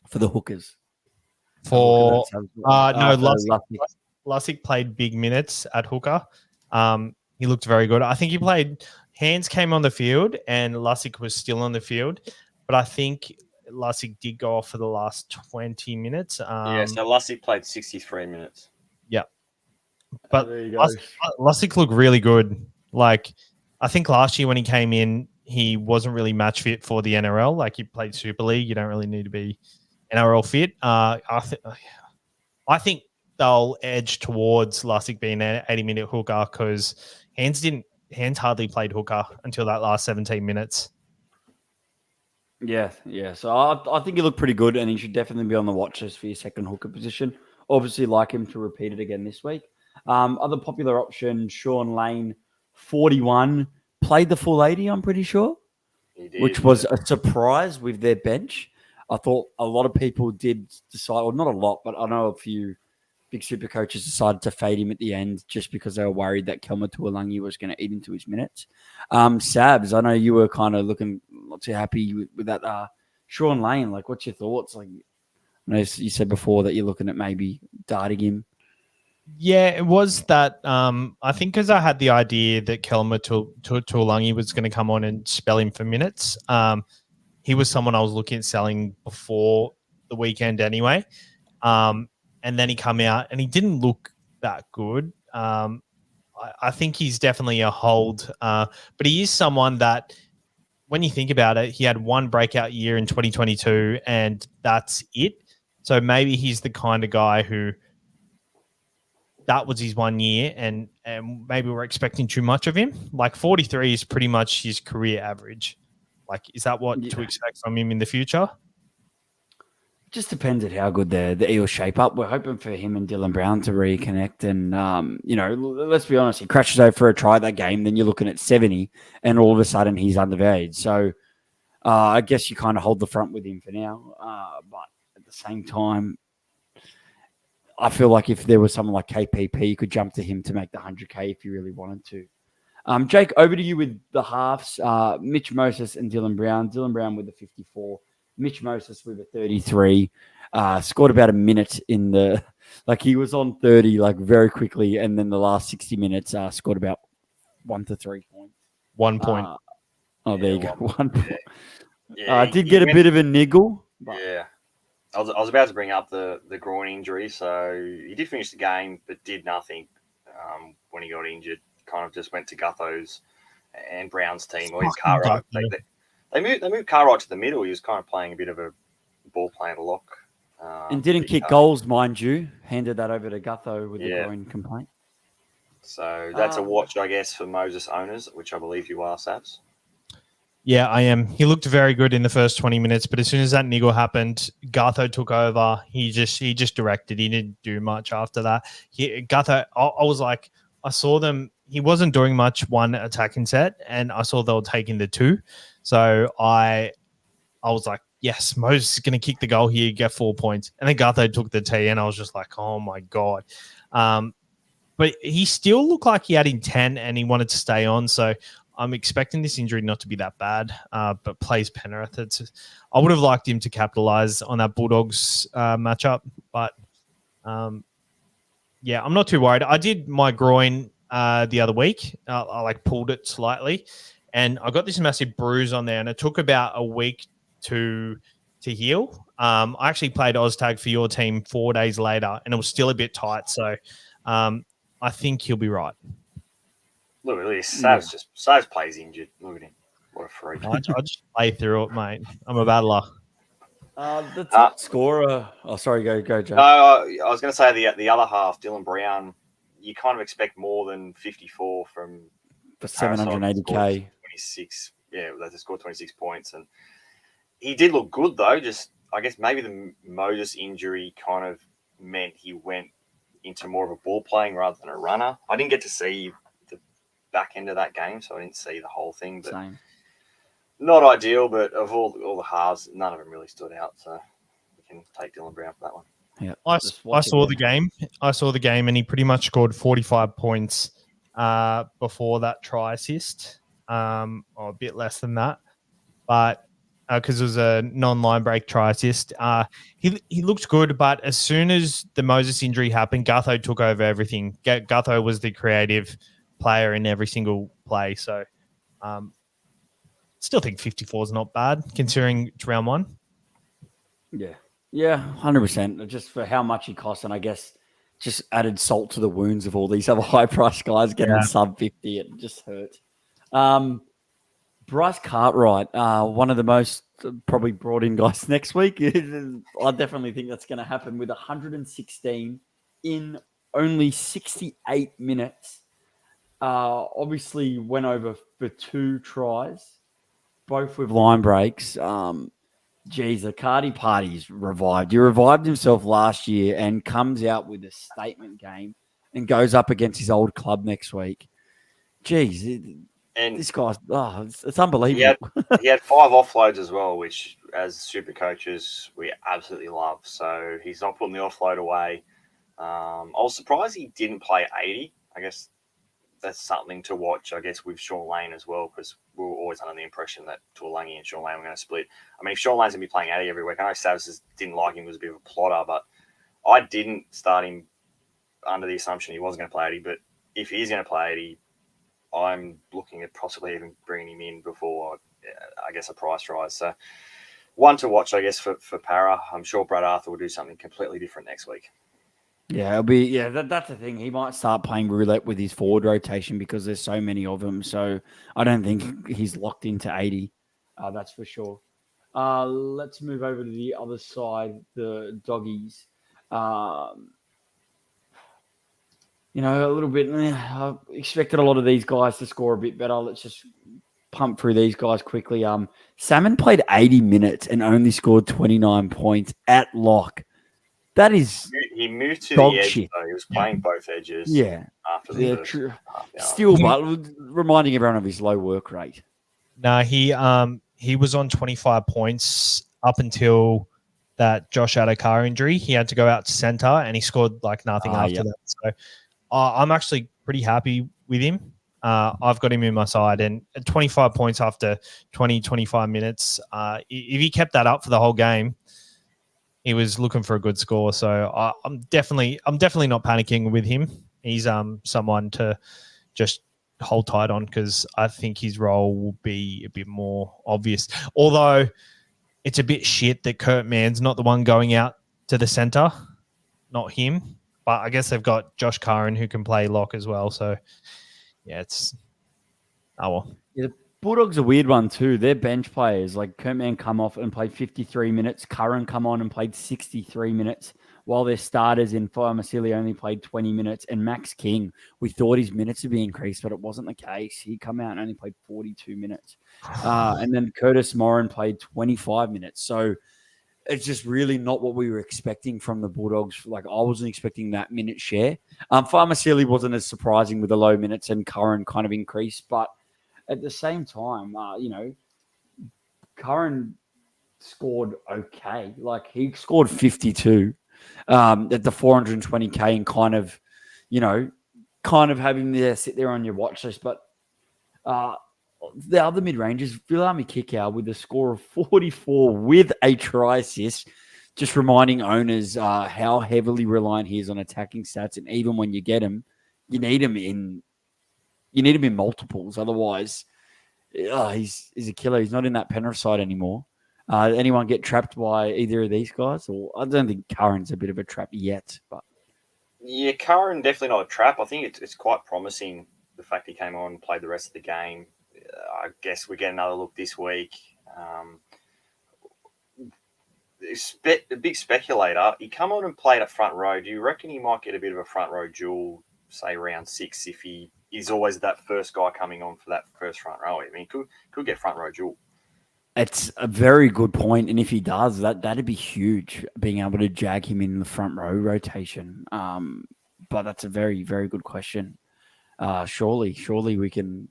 for the hookers. Lussick played big minutes at hooker. He looked very good. I think he played. Hands came on the field and Lussick was still on the field, but I think Lussick did go off for the last 20 minutes. So Lussick played 63 minutes. Yeah. But Lussick looked really good. Like, I think last year when he came in, he wasn't really match fit for the NRL. Like, he played Super League. You don't really need to be NRL fit. I think they'll edge towards Lussick being an 80-minute hooker because Hands hardly played hooker until that last 17 minutes. Yeah. So I think he looked pretty good, and he should definitely be on the watch list for your second hooker position. Obviously, like him to repeat it again this week. Other popular option, Sean Lane, 41, played the full 80, I'm pretty sure, which was a surprise with their bench. I thought a lot of people did decide, or not a lot, but I know a few big super coaches decided to fade him at the end just because they were worried that Kelma Tuolangi was going to eat into his minutes. Sabs, I know you were kind of looking not too happy with that. Sean Lane, like, what's your thoughts? Like, I know you said before that you're looking at maybe darting him. Yeah, it was that. I think because I had the idea that Kelma Tuolangi was going to come on and spell him for minutes. He was someone I was looking at selling before the weekend anyway. And then he come out and he didn't look that good. I think he's definitely a hold. But he is someone that, when you think about it, he had one breakout year in 2022 and that's it. So maybe he's the kind of guy who that was his 1 year, and maybe we're expecting too much of him. Like 43 is pretty much his career average. Like, is that what to expect from him in the future? Just depends at how good the Eels shape up. We're hoping for him and Dylan Brown to reconnect. And, let's be honest, he crashes over for a try that game. Then you're looking at 70, and all of a sudden he's undervalued. So I guess you kind of hold the front with him for now. But at the same time, I feel like if there was someone like KPP, you could jump to him to make the 100K if you really wanted to. Jake, over to you with the halves. Mitch Moses and Dylan Brown. Dylan Brown with the 54. Mitch Moses with a 33. Scored about a minute in the... Like, he was on 30, like, very quickly. And then the last 60 minutes scored about 1 to 3 points. 1 point. There you go. 1 point. Yeah, did get a bit of a niggle. But... Yeah. I was about to bring up the groin injury. So he did finish the game, but did nothing when he got injured. Kind of just went to Gutho's and Brown's team, or his Cartwright. They moved Cartwright to the middle. He was kind of playing a bit of a ball playing a lock. And didn't kick goals, mind you. Handed that over to Gutho with the groin complaint. So that's a watch, I guess, for Moses owners, which I believe you are, Savs. Yeah, I am. He looked very good in the first 20 minutes, but as soon as that niggle happened, Gutho took over. He just directed. He didn't do much after that. Gutho, I was like, I saw them. He wasn't doing much one attacking set, and I saw they were taking the 2. So I was like, yes, Moses is going to kick the goal here, get 4 points. And then Gutho took the tee, and I was just like, oh, my God. But he still looked like he had intent, and he wanted to stay on. So I'm expecting this injury not to be that bad, but plays Penrith. I would have liked him to capitalize on that Bulldogs matchup, but I'm not too worried. I did my groin the other week. I like pulled it slightly, and I got this massive bruise on there, and it took about a week to heal. I actually played Oztag for your team 4 days later, and it was still a bit tight. So I think he'll be right. Look at this. Savs plays injured. Look at him. What a freak. I just play through it, mate. I'm a battler. The top scorer. Oh, sorry. Go, Joe. No, I was going to say the other half, Dylan Brown. You kind of expect more than 54 from for 780K. 26. Yeah, they scored 26 points, and he did look good though. Just I guess maybe the Moses injury kind of meant he went into more of a ball playing rather than a runner. I didn't get to see the back end of that game, so I didn't see the whole thing. But Same. Not ideal, but of all the halves, none of them really stood out. So we can take Dylan Brown for that one. Yeah, I saw the game. I saw the game, and he pretty much scored 45 points before that try assist, or a bit less than that, but because it was a non-line break try assist. He looked good, but as soon as the Moses injury happened, Gutho took over everything. Gutho was the creative player in every single play. So still think 54 is not bad considering it's round 1. Yeah, 100%. Just for how much he costs, and I guess just added salt to the wounds of all these other high-priced guys getting sub 50. It just hurt. Bryce Cartwright, one of the most probably brought in guys next week. I definitely think that's going to happen with 116 in only 68 minutes. Obviously went over for 2 tries, both with line breaks. The Cardi party's revived. He revived himself last year and comes out with a statement game and goes up against his old club next week. And this guy's, it's unbelievable. He had 5 offloads as well, which as super coaches, we absolutely love. So he's not putting the offload away. I was surprised he didn't play 80. I guess that's something to watch, I guess, with Sean Lane as well, because we were always under the impression that Tuolangi and Sean Lane were going to split. I mean, if Sean Lane's going to be playing 80 every week, I know Savs didn't like him, was a bit of a plotter, but I didn't start him under the assumption he wasn't going to play 80. But if he's going to play 80, I'm looking at possibly even bringing him in before, I guess, a price rise. So one to watch, I guess, for Para. I'm sure Brad Arthur will do something completely different next week. Yeah, it'll be. Yeah, that's the thing. He might start playing roulette with his forward rotation because there's so many of them. So I don't think he's locked into 80. That's for sure. Let's move over to the other side, the doggies. a little bit. I expected a lot of these guys to score a bit better. Let's just pump through these guys quickly. Salmon played 80 minutes and only scored 29 points at lock. That is He moved to dog the edge, shit. though. He was playing both edges. Yeah. After the Yeah, first true. half hour. Still, but reminding everyone of his low work rate. No, he was on 25 points up until that Josh Adokar injury. He had to go out to center and he scored like nothing after that. So I'm actually pretty happy with him. I've got him in my side, and 25 points after 25 minutes. If he kept that up for the whole game, he was looking for a good score. So I'm definitely not panicking with him. He's someone to just hold tight on because I think his role will be a bit more obvious. Although it's a bit shit that Kurt Mann's not the one going out to the center, not him. But I guess they've got Josh Curran who can play lock as well. So yeah, it's well. Yeah, the Bulldogs are a weird one too. Their bench players like Kurt Mann come off and played 53 minutes. Curran come on and played 63 minutes. While their starters in Fa'amausili only played 20 minutes, and Max King, we thought his minutes would be increased, but it wasn't the case. He come out and only played 42 minutes. And then Curtis Morin played 25 minutes. So it's just really not what we were expecting from the Bulldogs. Like, I wasn't expecting that minute share. Fa'amausili wasn't as surprising with the low minutes, and Curran kind of increased. But at the same time, Curran scored okay. Like, he scored 52. At the 420K and kind of having to sit there on your watch list. But the other mid-rangers, Viliami Kikau with a score of 44 with a try assist, just reminding owners how heavily reliant he is on attacking stats. And even when you get him, you need him in multiples. Otherwise, he's a killer. He's not in that Penrith side anymore. Anyone get trapped by either of these guys? Or I don't think Curran's a bit of a trap yet. But yeah, Curran definitely not a trap. I think it's quite promising the fact he came on and played the rest of the game. I guess we get another look this week. A big speculator. He come on and played a front row. Do you reckon he might get a bit of a front row duel, say round 6, if he is always that first guy coming on for that first front row? I mean, could get front row duel. it's a very good point, and if he does, that'd be huge, being able to jag him in the front row rotation. But that's a very, very good question. Surely we can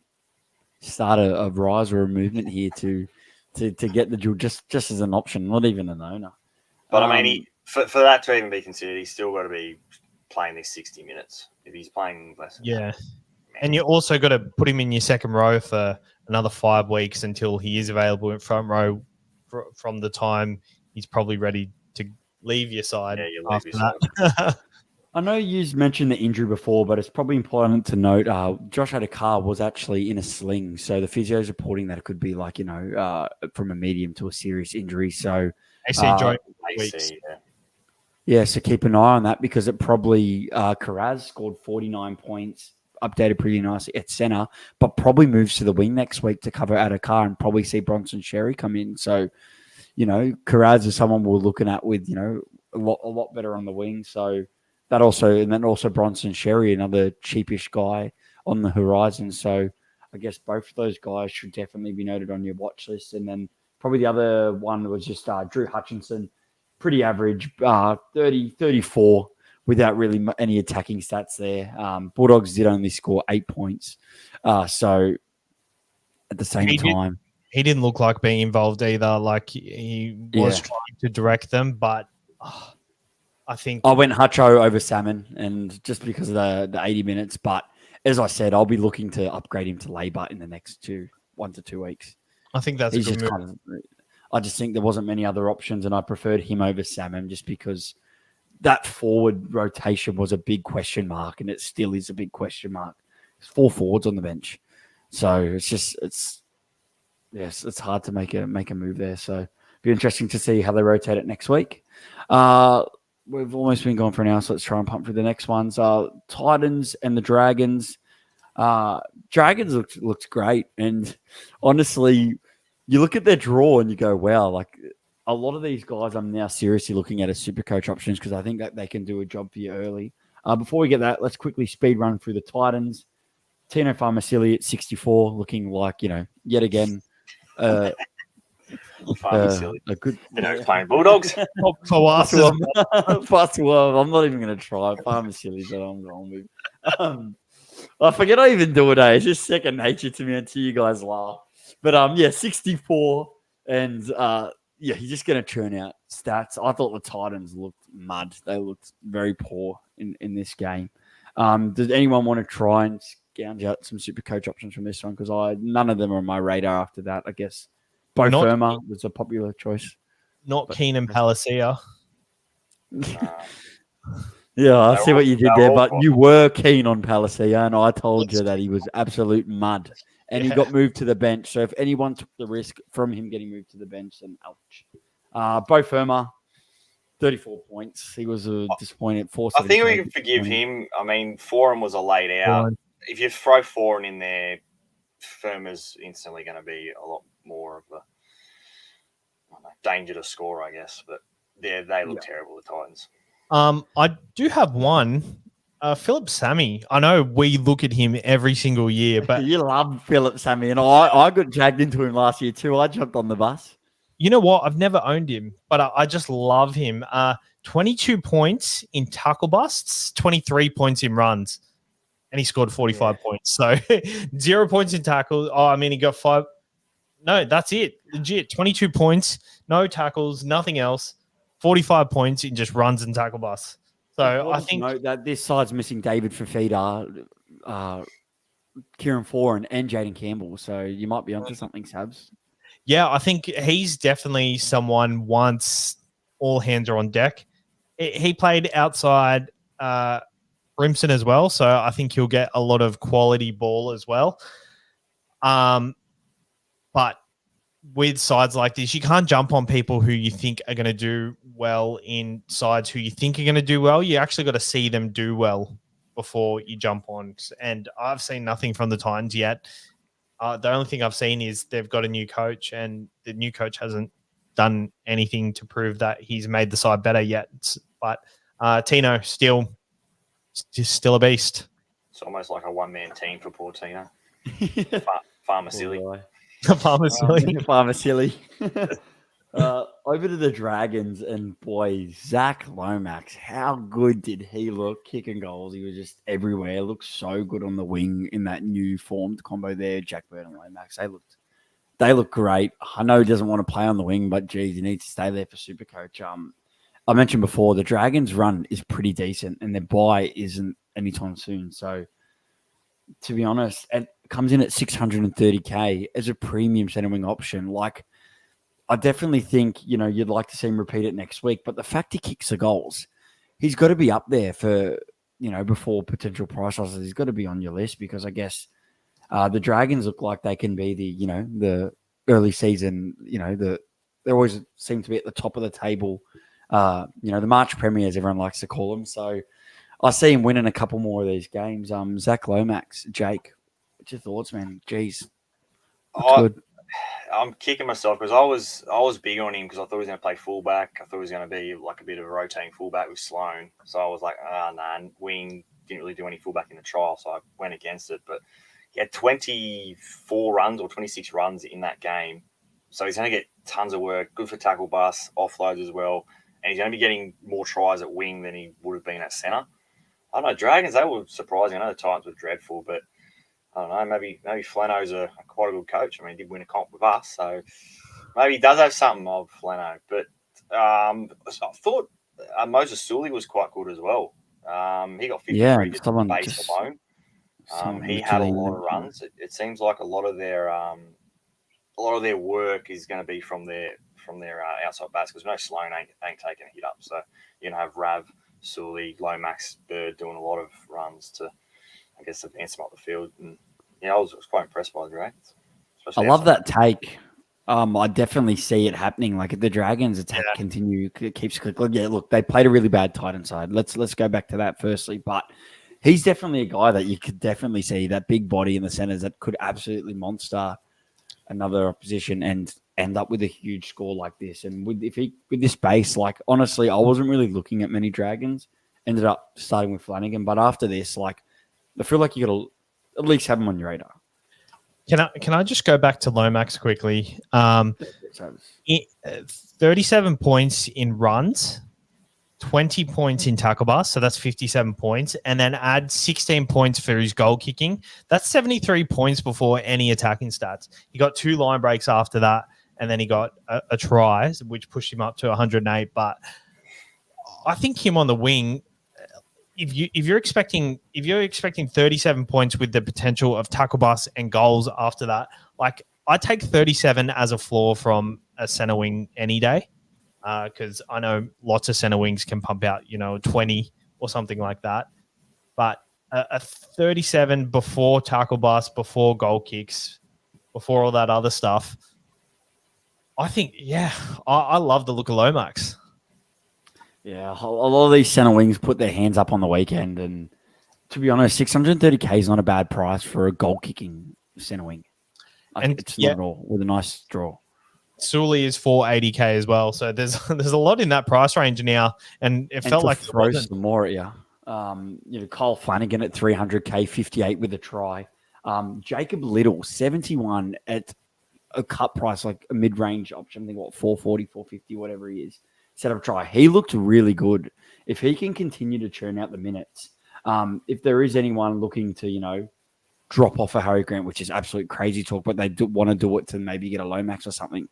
start a rise or a movement here to get the duel just as an option, not even an owner. But I mean, for that to even be considered, he's still got to be playing these 60 minutes. If he's playing less than that, and you also got to put him in your second row for another 5 weeks until he is available in front row from the time he's probably ready to leave your side. Yeah, you leave your side. I know you've mentioned the injury before, but it's probably important to note Josh Adokar was actually in a sling. So the physio is reporting that it could be like, from a medium to a serious injury. So AC joint weeks. Yeah, so keep an eye on that because it probably Karaz scored 49 points, updated pretty nicely at center, but probably moves to the wing next week to cover Adokar and probably see Bronson Sherry come in. So, Karaz is someone we're looking at with, a lot better on the wing. So that also, and then also Bronson Sherry, another cheapish guy on the horizon. So I guess both of those guys should definitely be noted on your watch list. And then probably the other one was just Drew Hutchinson. Pretty average, 30, 34, without really any attacking stats there. Bulldogs did only score 8 points. So at the same time, he didn't look like being involved either. Like he was trying to direct them, but I think I went Hutcho over Salmon, and just because of the 80 minutes. But as I said, I'll be looking to upgrade him to Labour in the next 1 to 2 weeks. I think that's He's a good just move. I just think there wasn't many other options, and I preferred him over Salmon just because that forward rotation was a big question mark, and it still is a big question mark. There's 4 forwards on the bench, so it's hard to make a move there. So it'll be interesting to see how they rotate it next week. We've almost been gone for an hour, so let's try and pump through the next ones. Titans and the Dragons. Dragons looked great, and honestly, you look at their draw and you go, wow, like a lot of these guys I'm now seriously looking at as SuperCoach options because I think that they can do a job for you early. Before we get that, let's quickly speed run through the Titans. Tino Farmasili at 64, looking like, yet again, Silly. a good. Playing Bulldogs. For us, Plus 12. I'm not even going to try. Farmasili, but I'm going with. I forget I even do it. It's just second nature to me until you guys laugh. But 64, and he's just going to churn out stats. I thought the Titans looked mud. They looked very poor in this game. Does anyone want to try and gouge out some super coach options from this one? Because none of them are on my radar after that. I guess Bo Firma was a popular choice. Not Keenan Palacia. Yeah, I see what you did there, but you were keen on Palacia, and I told you that he was absolute mud. And he got moved to the bench. So if anyone took the risk from him getting moved to the bench, then ouch. Bo Firma, 34 points. He was a disappointing. I think we can forgive him. I mean, Foran was a laid out. If you throw Foran in there, Firma's instantly going to be a lot more of a danger to score, I guess. But they look terrible, the Titans. I do have one. Philip Sammy. I know we look at him every single year, but you love Philip Sammy, and I got dragged into him last year too. I jumped on the bus. You know what? I've never owned him, but I just love him. 22 points in tackle busts, 23 points in runs, and he scored 45 points. So 0 points in tackles. Oh, I mean, he got 5. No, that's it. Legit. 22 points, no tackles, nothing else. 45 points in just runs and tackle busts. So I think note that this side's missing David Fafita, Kieran Foran, and Jaden Campbell. So you might be onto something, Sabs. Yeah, I think he's definitely someone once all hands are on deck. He played outside Brimson as well, so I think he'll get a lot of quality ball as well. But with sides like this, you can't jump on people who you think are going to do well in sides who you think are going to do well. You actually got to see them do well before you jump on. And I've seen nothing from the Titans yet. The only thing I've seen is they've got a new coach, and the new coach hasn't done anything to prove that he's made the side better yet. But Tino still a beast. It's almost like a one-man team for poor Tino. Farmer silly. Farmer silly. Over to the Dragons, and boy, Zach Lomax, how good did he look kicking goals? He was just everywhere. Looked so good on the wing in that new formed combo there. Jack Bird and Lomax, they look great. I know he doesn't want to play on the wing, but geez, he needs to stay there for SuperCoach. I mentioned before the Dragons' run is pretty decent, and their buy isn't anytime soon. So, to be honest, it comes in at 630K as a premium center wing option. Like, I definitely think, you'd like to see him repeat it next week, but the fact he kicks the goals, he's got to be up there for, before potential price rises. He's got to be on your list, because I guess the Dragons look like they can be the early season, they always seem to be at the top of the table. The March Premiers, everyone likes to call them. So I see him winning a couple more of these games. Zach Lomax, Jake, what's your thoughts, man? Jeez. Good. I'm kicking myself because I was big on him because I thought he was going to play fullback. I thought he was going to be like a bit of a rotating fullback with Sloan. So I was like, wing didn't really do any fullback in the trial, so I went against it. But he had 24 runs or 26 runs in that game. So he's going to get tons of work, good for tackle bus, offloads as well. And he's going to be getting more tries at wing than he would have been at centre. I don't know, Dragons, they were surprising. I know the Titans were dreadful, but I don't know, maybe Flano's quite a good coach. I mean, he did win a comp with us, so maybe he does have something of Flano. But I thought Moses Sully was quite good as well. He got 53 base alone. He had a lot of runs. It seems like a lot of their work is going to be from their outside bats, because no Sloan ain't taking a hit up. So you're going to have Rav, Sully, Lomax, Bird doing a lot of runs to, I guess, advance them up the field. And I was quite impressed by the Dragons. I love that take. I definitely see it happening. Like, if the Dragons attack keeps clicking. Yeah, look, they played a really bad Titan side. Let's go back to that firstly. But he's definitely a guy that you could definitely see, that big body in the centers that could absolutely monster another opposition and end up with a huge score like this. And with this base, like, honestly, I wasn't really looking at many Dragons ended up starting with Flanagan. But after this, like, I feel like you got to at least have him on your radar. Can I just go back to Lomax quickly? 37 points in runs, 20 points in tackle bust, so that's 57 points, and then add 16 points for his goal kicking. That's 73 points before any attacking stats. He got 2 line breaks after that, and then he got a try, which pushed him up to 108. But I think him on the wing, if you're expecting 37 points with the potential of tackle bust and goals after that, like, I take 37 as a floor from a center wing any day, because I know lots of center wings can pump out, 20 or something like that. But a 37 before tackle bust, before goal kicks, before all that other stuff, I think, I love the look of Lomax. Yeah, a lot of these center wings put their hands up on the weekend, and to be honest, 630K is not a bad price for a goal kicking center wing. And it's not at all, with a nice draw. Sully is 480K as well, so there's a lot in that price range now, and it felt like throw some more at you. Kyle Flanagan at 300K, 58 with a try. Jacob Little, 71 at a cut price, like a mid-range option. I think 440, 450, whatever he is. Set up a try. He looked really good. If he can continue to churn out the minutes, if there is anyone looking to, drop off a Harry Grant, which is absolute crazy talk, but they want to do it to maybe get a Lomax or something,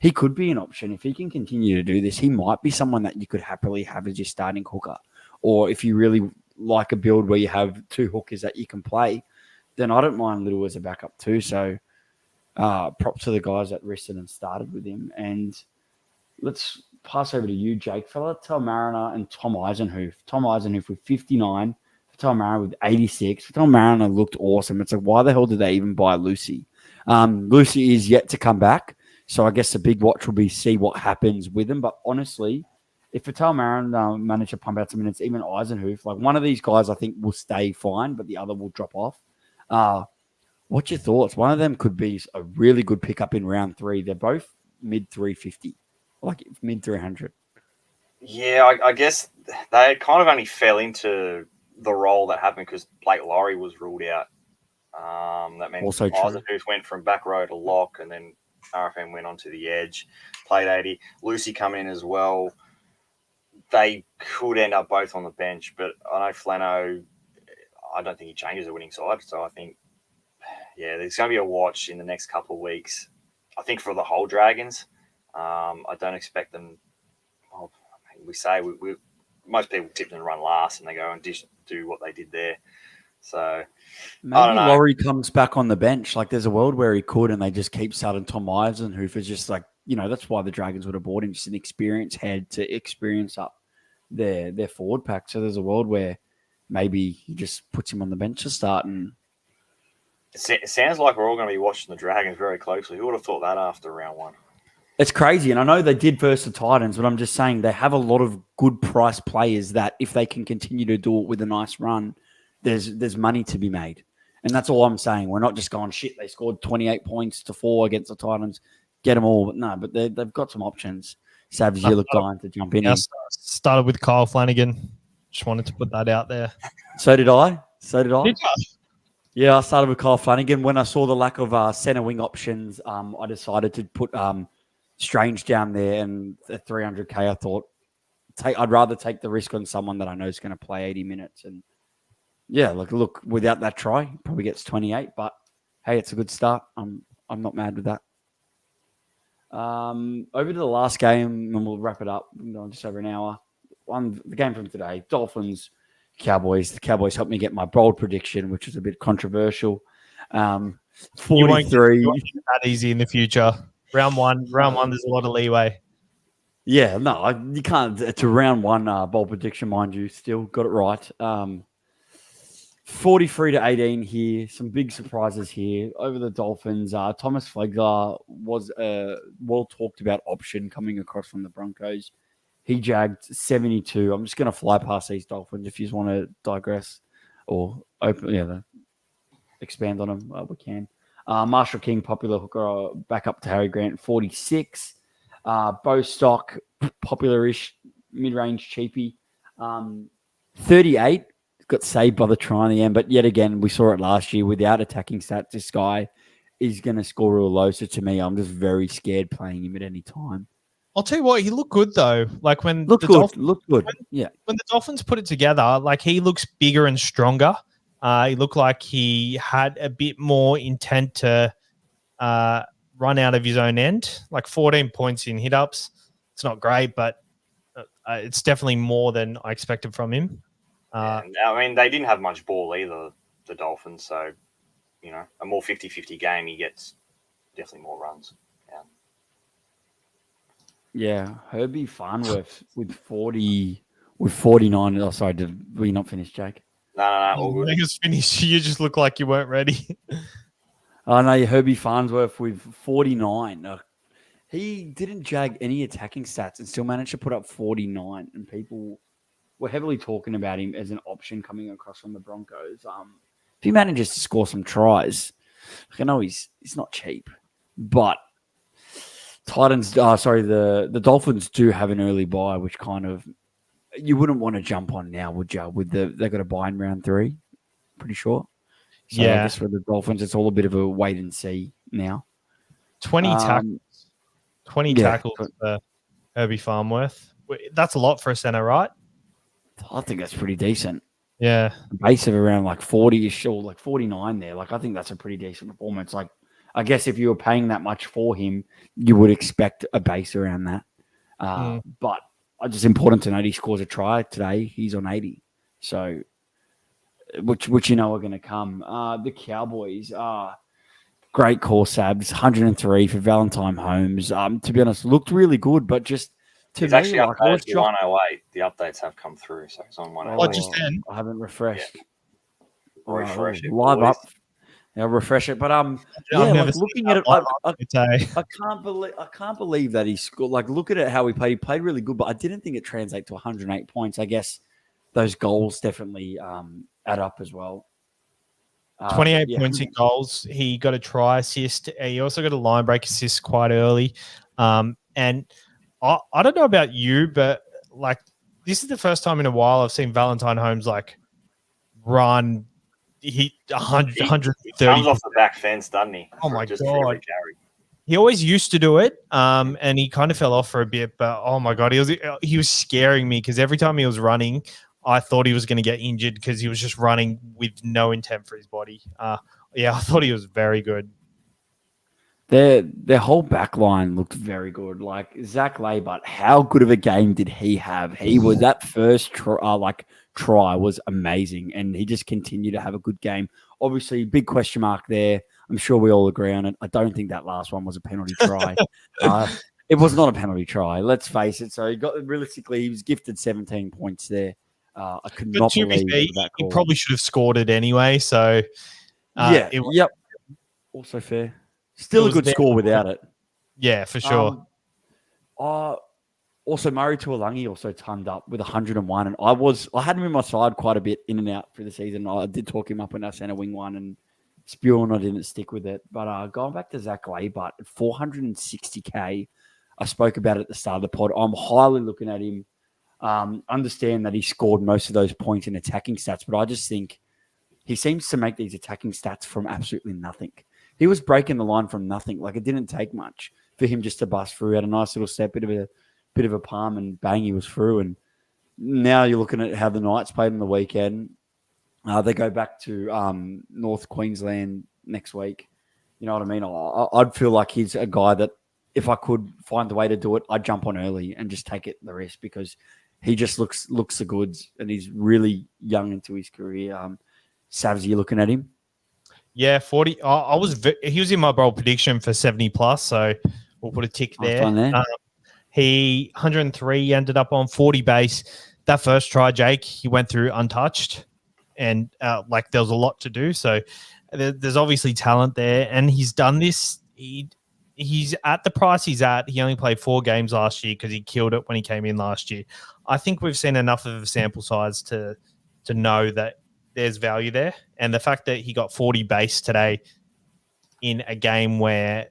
he could be an option. If he can continue to do this, he might be someone that you could happily have as your starting hooker. Or if you really like a build where you have 2 hookers that you can play, then I don't mind Little as a backup too. So props to the guys that rested and started with him. And let's pass over to you, Jake Fella, Tal Mariner, and Tom Eisenhoof. Tom Eisenhoof with 59. Tom Mariner with 86. Tom Mariner looked awesome. It's like, why the hell did they even buy Lucy? Lucy is yet to come back, so I guess the big watch will be see what happens with him. But honestly, if Fatal Mariner managed to pump out some minutes, even Eisenhoof, like one of these guys I think will stay fine, but the other will drop off. What's your thoughts? One of them could be a really good pickup in round 3. They're both mid 350, like mid 300. Yeah, I guess they kind of only fell into the role that happened because Blake Laurie was ruled out. That means Eisenhoof went from back row to lock, and then RFM went onto the edge, played 80. Lucy come in as well. They could end up both on the bench, but I know Flano, I don't think he changes the winning side. So I think, there's going to be a watch in the next couple of weeks. I think for the whole Dragons, I don't expect them. Well, we say we most people tip them to run last, and they go and do what they did there. So maybe Laurie comes back on the bench. Like there's a world where he could, and they just keep starting Tom Eisenhoof is just like, that's why the Dragons would have bought him, just an experienced head to experience up their forward pack. So there's a world where maybe he just puts him on the bench to start. And it sounds like we're all going to be watching the Dragons very closely. Who would have thought that after round 1? It's crazy, and I know they did versus the Titans, but I'm just saying they have a lot of good price players that if they can continue to do it with a nice run, there's money to be made. And that's all I'm saying. We're not just going, shit, they scored 28 points to 4 against the Titans, get them all. But no, but they've got some options. Savage, you look dying to jump in. Started with Kyle Flanagan. Just wanted to put that out there. So did I. Did you? Yeah, I started with Kyle Flanagan. When I saw the lack of center wing options, I decided to put Strange down there, and at 300K, I thought I'd rather take the risk on someone that I know is going to play 80 minutes. And yeah, look, without that try, he probably gets 28. But hey, it's a good start. I'm not mad with that. Over to the last game, and we'll wrap it up. We're going just over an hour. The game from today, Dolphins, Cowboys. The Cowboys helped me get my bold prediction, which was a bit controversial. 43. You won't get that easy in the future. Round one, there's a lot of leeway. Yeah, no, you can't. It's a round 1 bold prediction, mind you. Still got it right. 43-18 here. Some big surprises here over the Dolphins. Thomas Flegler was a well talked about option coming across from the Broncos. He jagged 72. I'm just going to fly past these Dolphins. If you just want to digress or expand on them, we can. Marshall King, popular hooker, back up to Harry Grant, 46. Bo Stock, popular-ish, mid-range cheapie. 38 got saved by the try in the end, but yet again, we saw it last year without attacking stats. This guy is going to score real low. So to me, I'm just very scared playing him at any time. I'll tell you what, he looked good though. Like when look good. Yeah. When the Dolphins put it together, like he looks bigger and stronger. He looked like he had a bit more intent to run out of his own end. Like 14 points in hit ups. It's not great, but it's definitely more than I expected from him. I mean, they didn't have much ball either, the Dolphins. So, a more 50-50 game, he gets definitely more runs. Yeah, Herbie Farnworth with 49. Oh, sorry, did we not finish, Jake? No, all good. I think it's finished. You just look like you weren't ready. Oh, no, Herbie Farnsworth with 49. He didn't jag any attacking stats and still managed to put up 49. And people were heavily talking about him as an option coming across from the Broncos. If he manages to score some tries, I know he's not cheap, but the Dolphins do have an early bye, which kind of you wouldn't want to jump on now, would you? They got a bye in round 3, pretty sure. So I guess for the Dolphins, it's all a bit of a wait and see now. 20 tackles. 20 tackles for Herbie Farnworth. That's a lot for a center, right? I think that's pretty decent. Yeah. A base of around like 40-ish or like 49 there. Like I think that's a pretty decent performance. Like I guess if you were paying that much for him, you would expect a base around that. But just important to note he scores a try today. He's on 80. So which are going to come. The Cowboys are great call, Sabs. 103 for Valentine Holmes. To be honest, looked really good, but just to He's me, actually updated to 108. The updates have come through, so it's on 108. Just then? I haven't refreshed. Yeah. Refresh it. Live boys. up. I'll refresh it. But looking at it, I can't believe that he scored. Like, look at it how he played. He played really good, but I didn't think it translated to 108 points. I guess those goals definitely add up as well. 28 points in goals. He got a try assist. He also got a line break assist quite early. And I don't know about you, but like this is the first time in a while I've seen Valentine Holmes like run. He 130. He comes off the back fence, doesn't he? Oh my God. He always used to do it, and he kind of fell off for a bit. But oh my God, he was scaring me because every time he was running, I thought he was going to get injured because he was just running with no intent for his body. I thought he was very good. Their whole back line looked very good. Like Zach Laybut, how good of a game did he have? He was that first try was amazing, and he just continued to have a good game. Obviously, big question mark there. I'm sure we all agree on it. I don't think that last one was a penalty try. It was not a penalty try. Let's face it. So he was gifted 17 points there. I could not believe that call. He probably should have scored it anyway. So yep. Also fair. Still a good score without it. Yeah, for sure. Also, Murray Tuolangi also turned up with 101, and I had him in my side quite a bit in and out through the season. I did talk him up when our centre wing won, and Spewing I didn't stick with it. But going back to Zach Laybut at 460K, I spoke about it at the start of the pod. I'm highly looking at him. Understand that he scored most of those points in attacking stats, but I just think he seems to make these attacking stats from absolutely nothing. He was breaking the line from nothing. Like it didn't take much for him just to bust through. He had a nice little step, bit of a palm, and bang, he was through. And now you're looking at how the Knights played on the weekend. They go back to North Queensland next week. You know what I mean? I'd feel like he's a guy that if I could find the way to do it, I'd jump on early and just take the risk because he just looks the goods and he's really young into his career. Savs, you looking at him? Yeah, 40. He was in my bold prediction for 70 plus, so we'll put a tick there. He 103 ended up on 40 base. That first try, Jake, he went through untouched, and there was a lot to do. So there's obviously talent there, and he's done this. He's at the price he's at. He only played 4 games last year because he killed it when he came in last year. I think we've seen enough of a sample size to know that there's value there. And the fact that he got 40 base today in a game where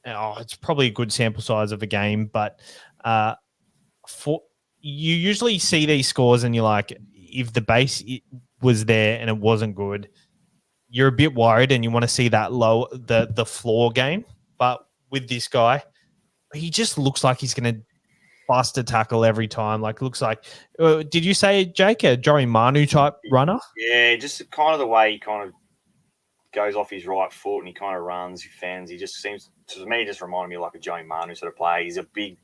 it's probably a good sample size of a game, but you usually see these scores and you're like, if the base was there and it wasn't good, you're a bit worried and you want to see that the floor game. But with this guy, he just looks like he's going to bust a tackle every time. Like, looks like, did you say, Jake, a Joey Manu type runner? Yeah, just kind of the way he kind of goes off his right foot and he kind of runs, he fans. He just seems, to me, just reminded me like a Joey Manu sort of player. He's a big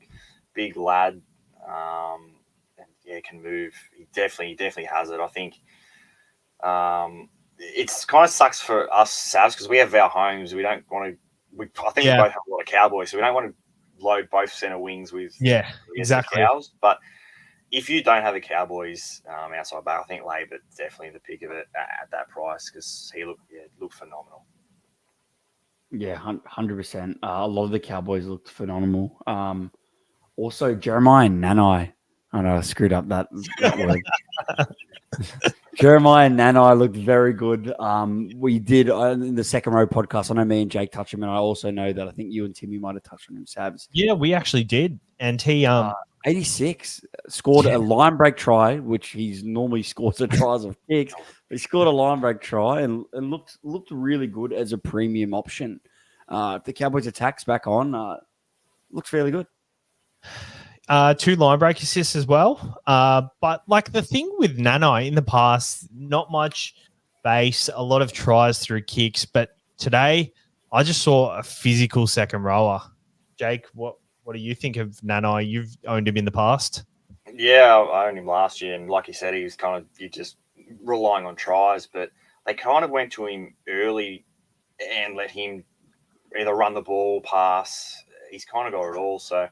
lad. And yeah, can move. He definitely has it. I think it's kind of sucks for us Savs because we have our homes. We don't want to. I think we both have a lot of Cowboys, so we don't want to load both center wings with exactly. Cows. But if you don't have a Cowboys outside back, I think Labor's definitely the pick of it at that price because he looked phenomenal. Yeah, 100%. A lot of the Cowboys looked phenomenal. Also, Jeremiah Nanai. I know I screwed up that word. Jeremiah Nanai looked very good. We did in the second row podcast. I know me and Jake touched him, and I also know that I think you and Timmy might have touched on him, Sabs. Yeah, we actually did. And he 86 scored a line break try, which he's normally scores at tries of kicks. He scored a line break try and looked really good as a premium option. If the Cowboys attacks back on, looks fairly good. 2 line break assists as well. But like the thing with Nanai in the past, not much base, a lot of tries through kicks. But today, I just saw a physical second rower. Jake, what do you think of Nanai? You've owned him in the past. Yeah, I owned him last year, and like you said, he was kind of just relying on tries. But they kind of went to him early and let him either run the ball, pass. He's kind of got it all. So.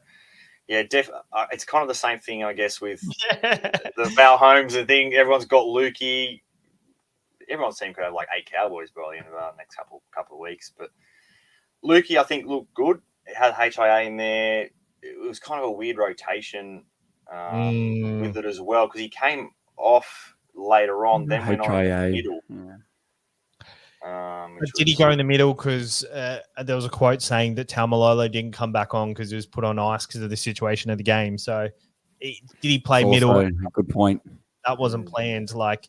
Yeah, it's kind of the same thing, I guess, with the Val Holmes and thing. Everyone's got Lukey. Everyone's team could have like 8 Cowboys by the end of the next couple of weeks. But Lukey, I think, looked good. It had HIA in there. It was kind of a weird rotation with it as well because he came off later on, then went on in the middle. Yeah. Did he go in the middle because there was a quote saying that Taumalolo didn't come back on because he was put on ice because of the situation of the game? So did he play middle? A good point. That wasn't planned. Like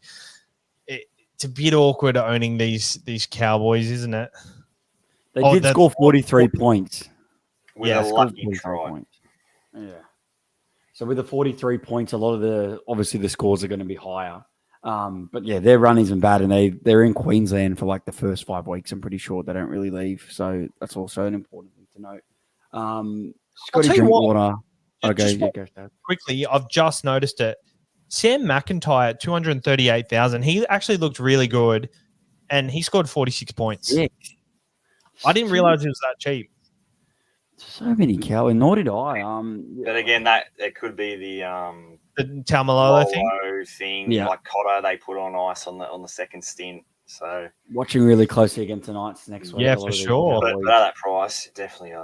it's a bit awkward owning these Cowboys, isn't it? They did score 43 points. With a lucky try. Points. Yeah. So with the 43 points, a lot of the scores are going to be higher. But yeah, their run isn't bad, and they're in Queensland for like the first 5 weeks. I'm pretty sure they don't really leave, so that's also an important thing to note. Scotty Drinkwater. Quickly, I've just noticed it. Sam McIntyre at 238,000. He actually looked really good, and he scored 46 points. Yeah. I didn't realize it was that cheap. So many Cowboys, nor did I. But again, that it could be the Taumalolo thing. Yeah. Like Cotter, they put on ice on the second stint. So watching really closely again tonight's next week. Yeah, for sure. But at that price, definitely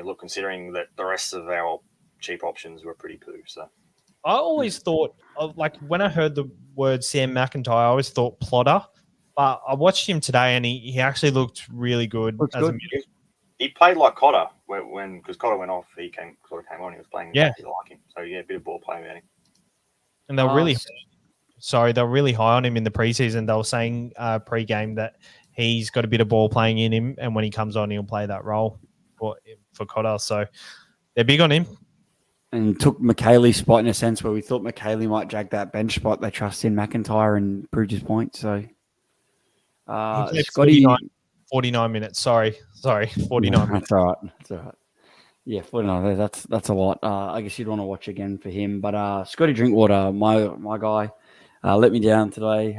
look. Considering that the rest of our cheap options were pretty poo. So I always thought, like when I heard the word Sam McIntyre, I always thought plotter. But I watched him today, and he actually looked really good. He played like Cotter because Cotter went off. He came on. He was playing exactly like him. So yeah, a bit of ball playing about him. And they were really high on him in the preseason. They were saying pre-game that he's got a bit of ball playing in him, and when he comes on, he'll play that role for Cotter. So they're big on him. And took McKaylee's spot in a sense where we thought McKaylee might drag that bench spot. They trust in McIntyre and proved his point. So Scotty. 49 minutes. Sorry. 49 minutes. That's all right. Yeah, 49. That's a lot. I guess you'd want to watch again for him. But Scotty Drinkwater, my guy, let me down today.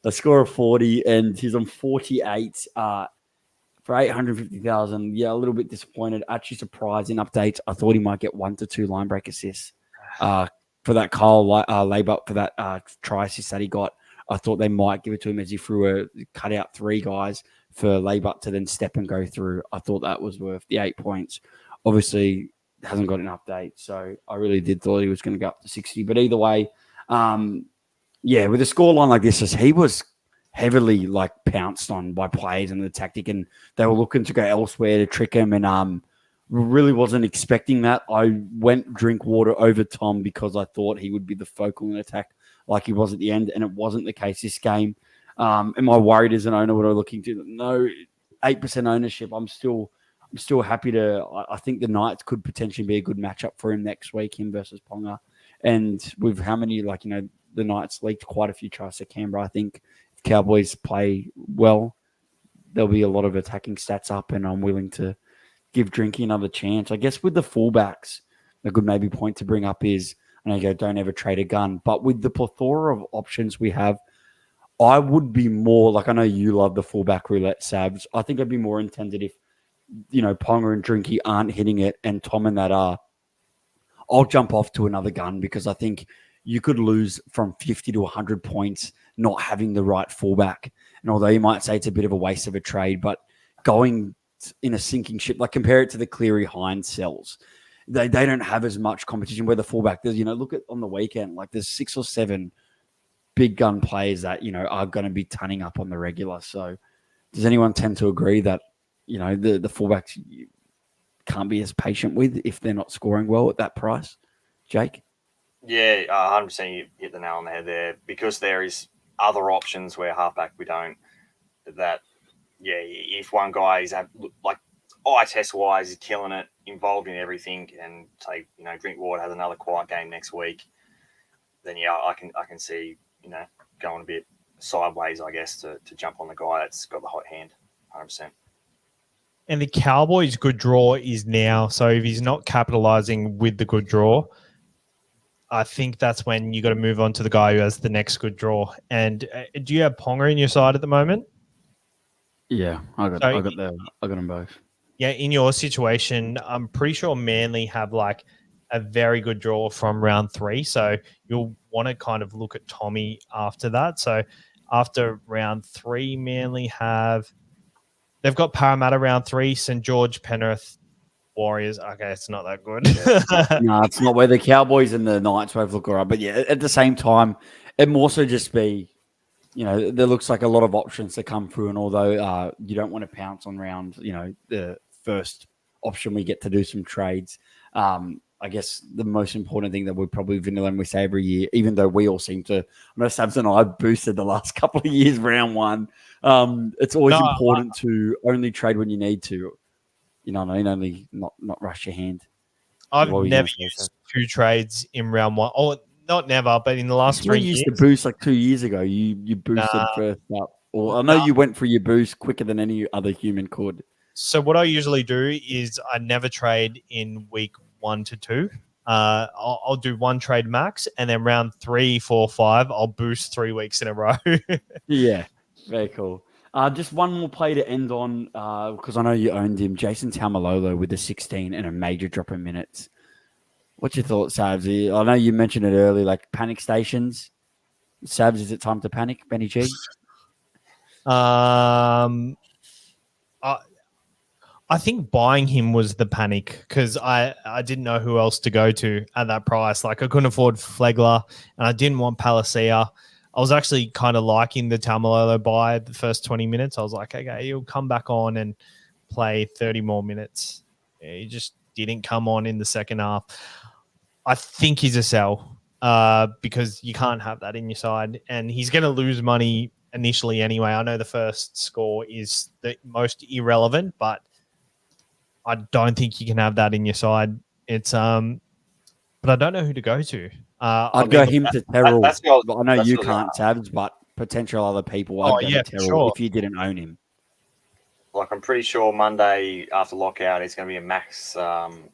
A score of 40, and he's on 48 for 850,000. Yeah, a little bit disappointed. Actually surprised in updates. I thought he might get 1 to 2 line break assists for that Kyle Laybutt for that try assist that he got. I thought they might give it to him as he threw cut out 3 guys for Laybutt to then step and go through. I thought that was worth the 8 points. Obviously, hasn't got an update, so I really did thought he was going to go up to 60. But either way, with a scoreline like this, he was heavily pounced on by players and the tactic, and they were looking to go elsewhere to trick him. And really wasn't expecting that. I went Drinkwater over Tom because I thought he would be the focal in attack like he was at the end, and it wasn't the case this game. Am I worried as an owner? What am I looking to? No, 8% ownership. I'm still happy to. I think the Knights could potentially be a good matchup for him next week, him versus Ponga. And with how many, the Knights leaked quite a few tries to Canberra. I think if Cowboys play well, there'll be a lot of attacking stats up, and I'm willing to give Drinky another chance. I guess with the fullbacks, a good maybe point to bring up is, and I go, don't ever trade a gun. But with the plethora of options we have, I would be more I know you love the fullback roulette, Sabs. I think I'd be more intended if, Ponga and Drinky aren't hitting it and Tom and that are. I'll jump off to another gun because I think you could lose from 50 to 100 points not having the right fullback. And although you might say it's a bit of a waste of a trade, but going in a sinking ship, compare it to the Cleary Hines cells. They don't have as much competition where the fullback, there's, look at on the weekend, there's 6 or 7 big gun players that, are going to be turning up on the regular. So does anyone tend to agree that, the fullbacks you can't be as patient with if they're not scoring well at that price? Jake? Yeah, 100% you hit the nail on the head there, because there is other options where halfback we don't, that, yeah, if one guy is eye test wise is killing it, involved in everything, and say, Drinkwater has another quiet game next week, then yeah, I can see, going a bit sideways, I guess, to jump on the guy that's got the hot hand, 100%. And the Cowboys' good draw is now. So if he's not capitalizing with the good draw, I think that's when you got to move on to the guy who has the next good draw. And do you have Ponga in your side at the moment? Yeah, I got them both. Yeah, in your situation, I'm pretty sure Manly have a very good draw from round 3. So you'll want to kind of look at Tommy after that. So after round 3, Manly they've got Parramatta round 3, St. George, Penrith, Warriors. Okay, it's not that good. No, it's not where the Cowboys and the Knights both look all right. But yeah, at the same time, it more so just be, there looks like a lot of options to come through. And although you don't want to pounce on round, the first option, we get to do some trades. I guess the most important thing that we probably vanilla and we say every year, even though we all seem to, I know Sabs and I boosted the last couple of years round 1. It's always important to only trade when you need to. You know what I mean? Only not rush your hand. I've never used 2 trades in round 1. Oh, not never, but in the last 3 years. You used to boost 2 years ago. You boosted first up. Or I know you went for your boost quicker than any other human could. So what I usually do is I never trade in week 1 to 2. I'll do 1 trade max, and then round 3, 4, 5, I'll boost 3 weeks in a row. Yeah, very cool. Just one more play to end on, because I know you owned him. Jason Taumalolo with the 16 and a major drop in minutes. What's your thoughts, Sabs? I know you mentioned it early, panic stations. Sabs, is it time to panic, Benny G? I think buying him was the panic because I didn't know who else to go to at that price. I couldn't afford Flegler and I didn't want Palacia. I was actually kind of liking the Taumalolo buy the first 20 minutes. I was like, okay, he'll come back on and play 30 more minutes. He just didn't come on in the second half. I think he's a sell because you can't have that in your side. And he's going to lose money initially anyway. I know the first score is the most irrelevant, but I don't think you can have that in your side. It's but I don't know who to go to. I'd go him to Terrell. I know you can't, Sabs, but potential other people. I'd go to Terrell if you didn't own him. I'm pretty sure Monday after lockout is going to be a max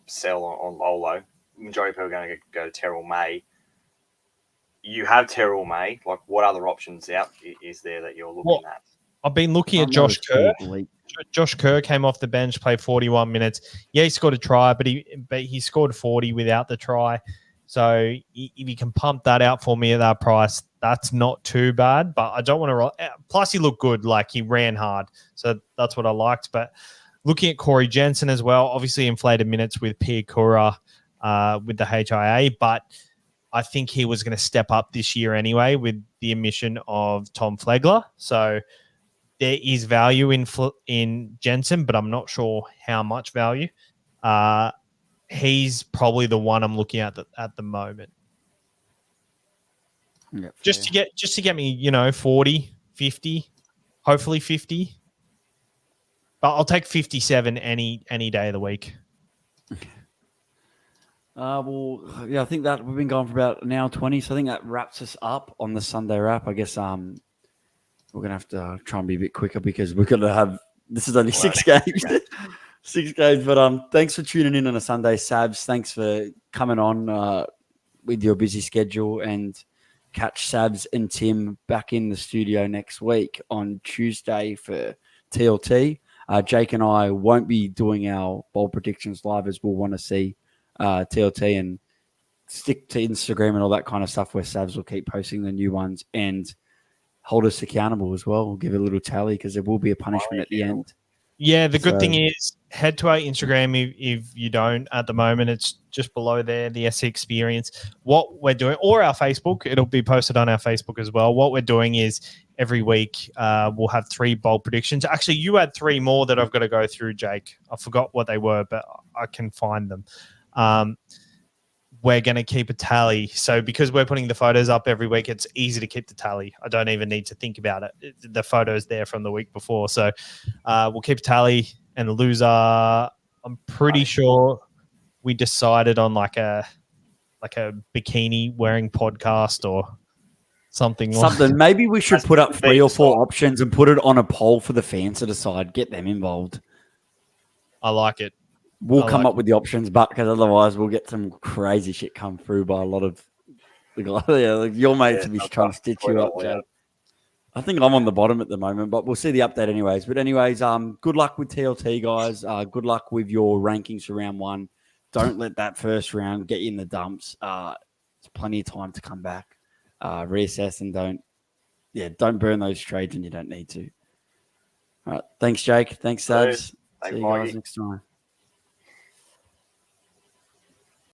sell on Lolo. Majority of people are going to go to Terrell May. You have Terrell May. What other options out is there that you're looking at? I've been looking at Josh Kerr. Josh Kerr came off the bench, played 41 minutes. Yeah, he scored a try, but he scored 40 without the try. So if you can pump that out for me at that price, that's not too bad. But I don't want to roll. Plus, he looked good. He ran hard. So that's what I liked. But looking at Corey Jensen as well, obviously inflated minutes with Pia Kura with the HIA. But I think he was going to step up this year anyway with the omission of Tom Flegler. So there is value in Jensen, but I'm not sure how much value. He's probably the one I'm looking at the moment. Yeah, Just to get me, 40, 50, hopefully 50. But I'll take 57 any day of the week. I think that we've been going for about an hour 20, so I think that wraps us up on the Sunday wrap. I guess we're gonna have to try and be a bit quicker because we're gonna have this is only 6 games. 6 games, but thanks for tuning in on a Sunday, Sabs. Thanks for coming on with your busy schedule, and catch Sabs and Tim back in the studio next week on Tuesday for TLT. Jake and I won't be doing our bold predictions live as we'll want to see TLT and stick to Instagram and all that kind of stuff where Sabs will keep posting the new ones and hold us accountable as well. We'll give a little tally because there will be a punishment at the end. Yeah, the good thing is head to our Instagram if you don't at the moment. It's just below there, the SC Experience. What we're doing, or our Facebook, it'll be posted on our Facebook as well. What we're doing is every week we'll have 3 bold predictions. Actually, you had 3 more that I've got to go through, Jake. I forgot what they were, but I can find them. We're going to keep a tally. So because we're putting the photos up every week, it's easy to keep the tally. I don't even need to think about it. The photo's there from the week before. So we'll keep a tally. And the loser, I'm pretty sure we decided on like a bikini wearing podcast or something. Maybe we should put up 3 or 4 options and put it on a poll for the fans to decide. Get them involved. I like it. We'll come up with the options, but because otherwise we'll get some crazy shit come through by a lot of the guys. Like your mates will be trying to stitch you up, Jake. I think I'm on the bottom at the moment, but we'll see the update anyways. But anyways, good luck with TLT, guys. Good luck with your rankings for round 1. Don't let that first round get you in the dumps. It's plenty of time to come back, reassess, and don't burn those trades when you don't need to. All right, thanks, Jake. Thanks, Sabs. See you guys next time.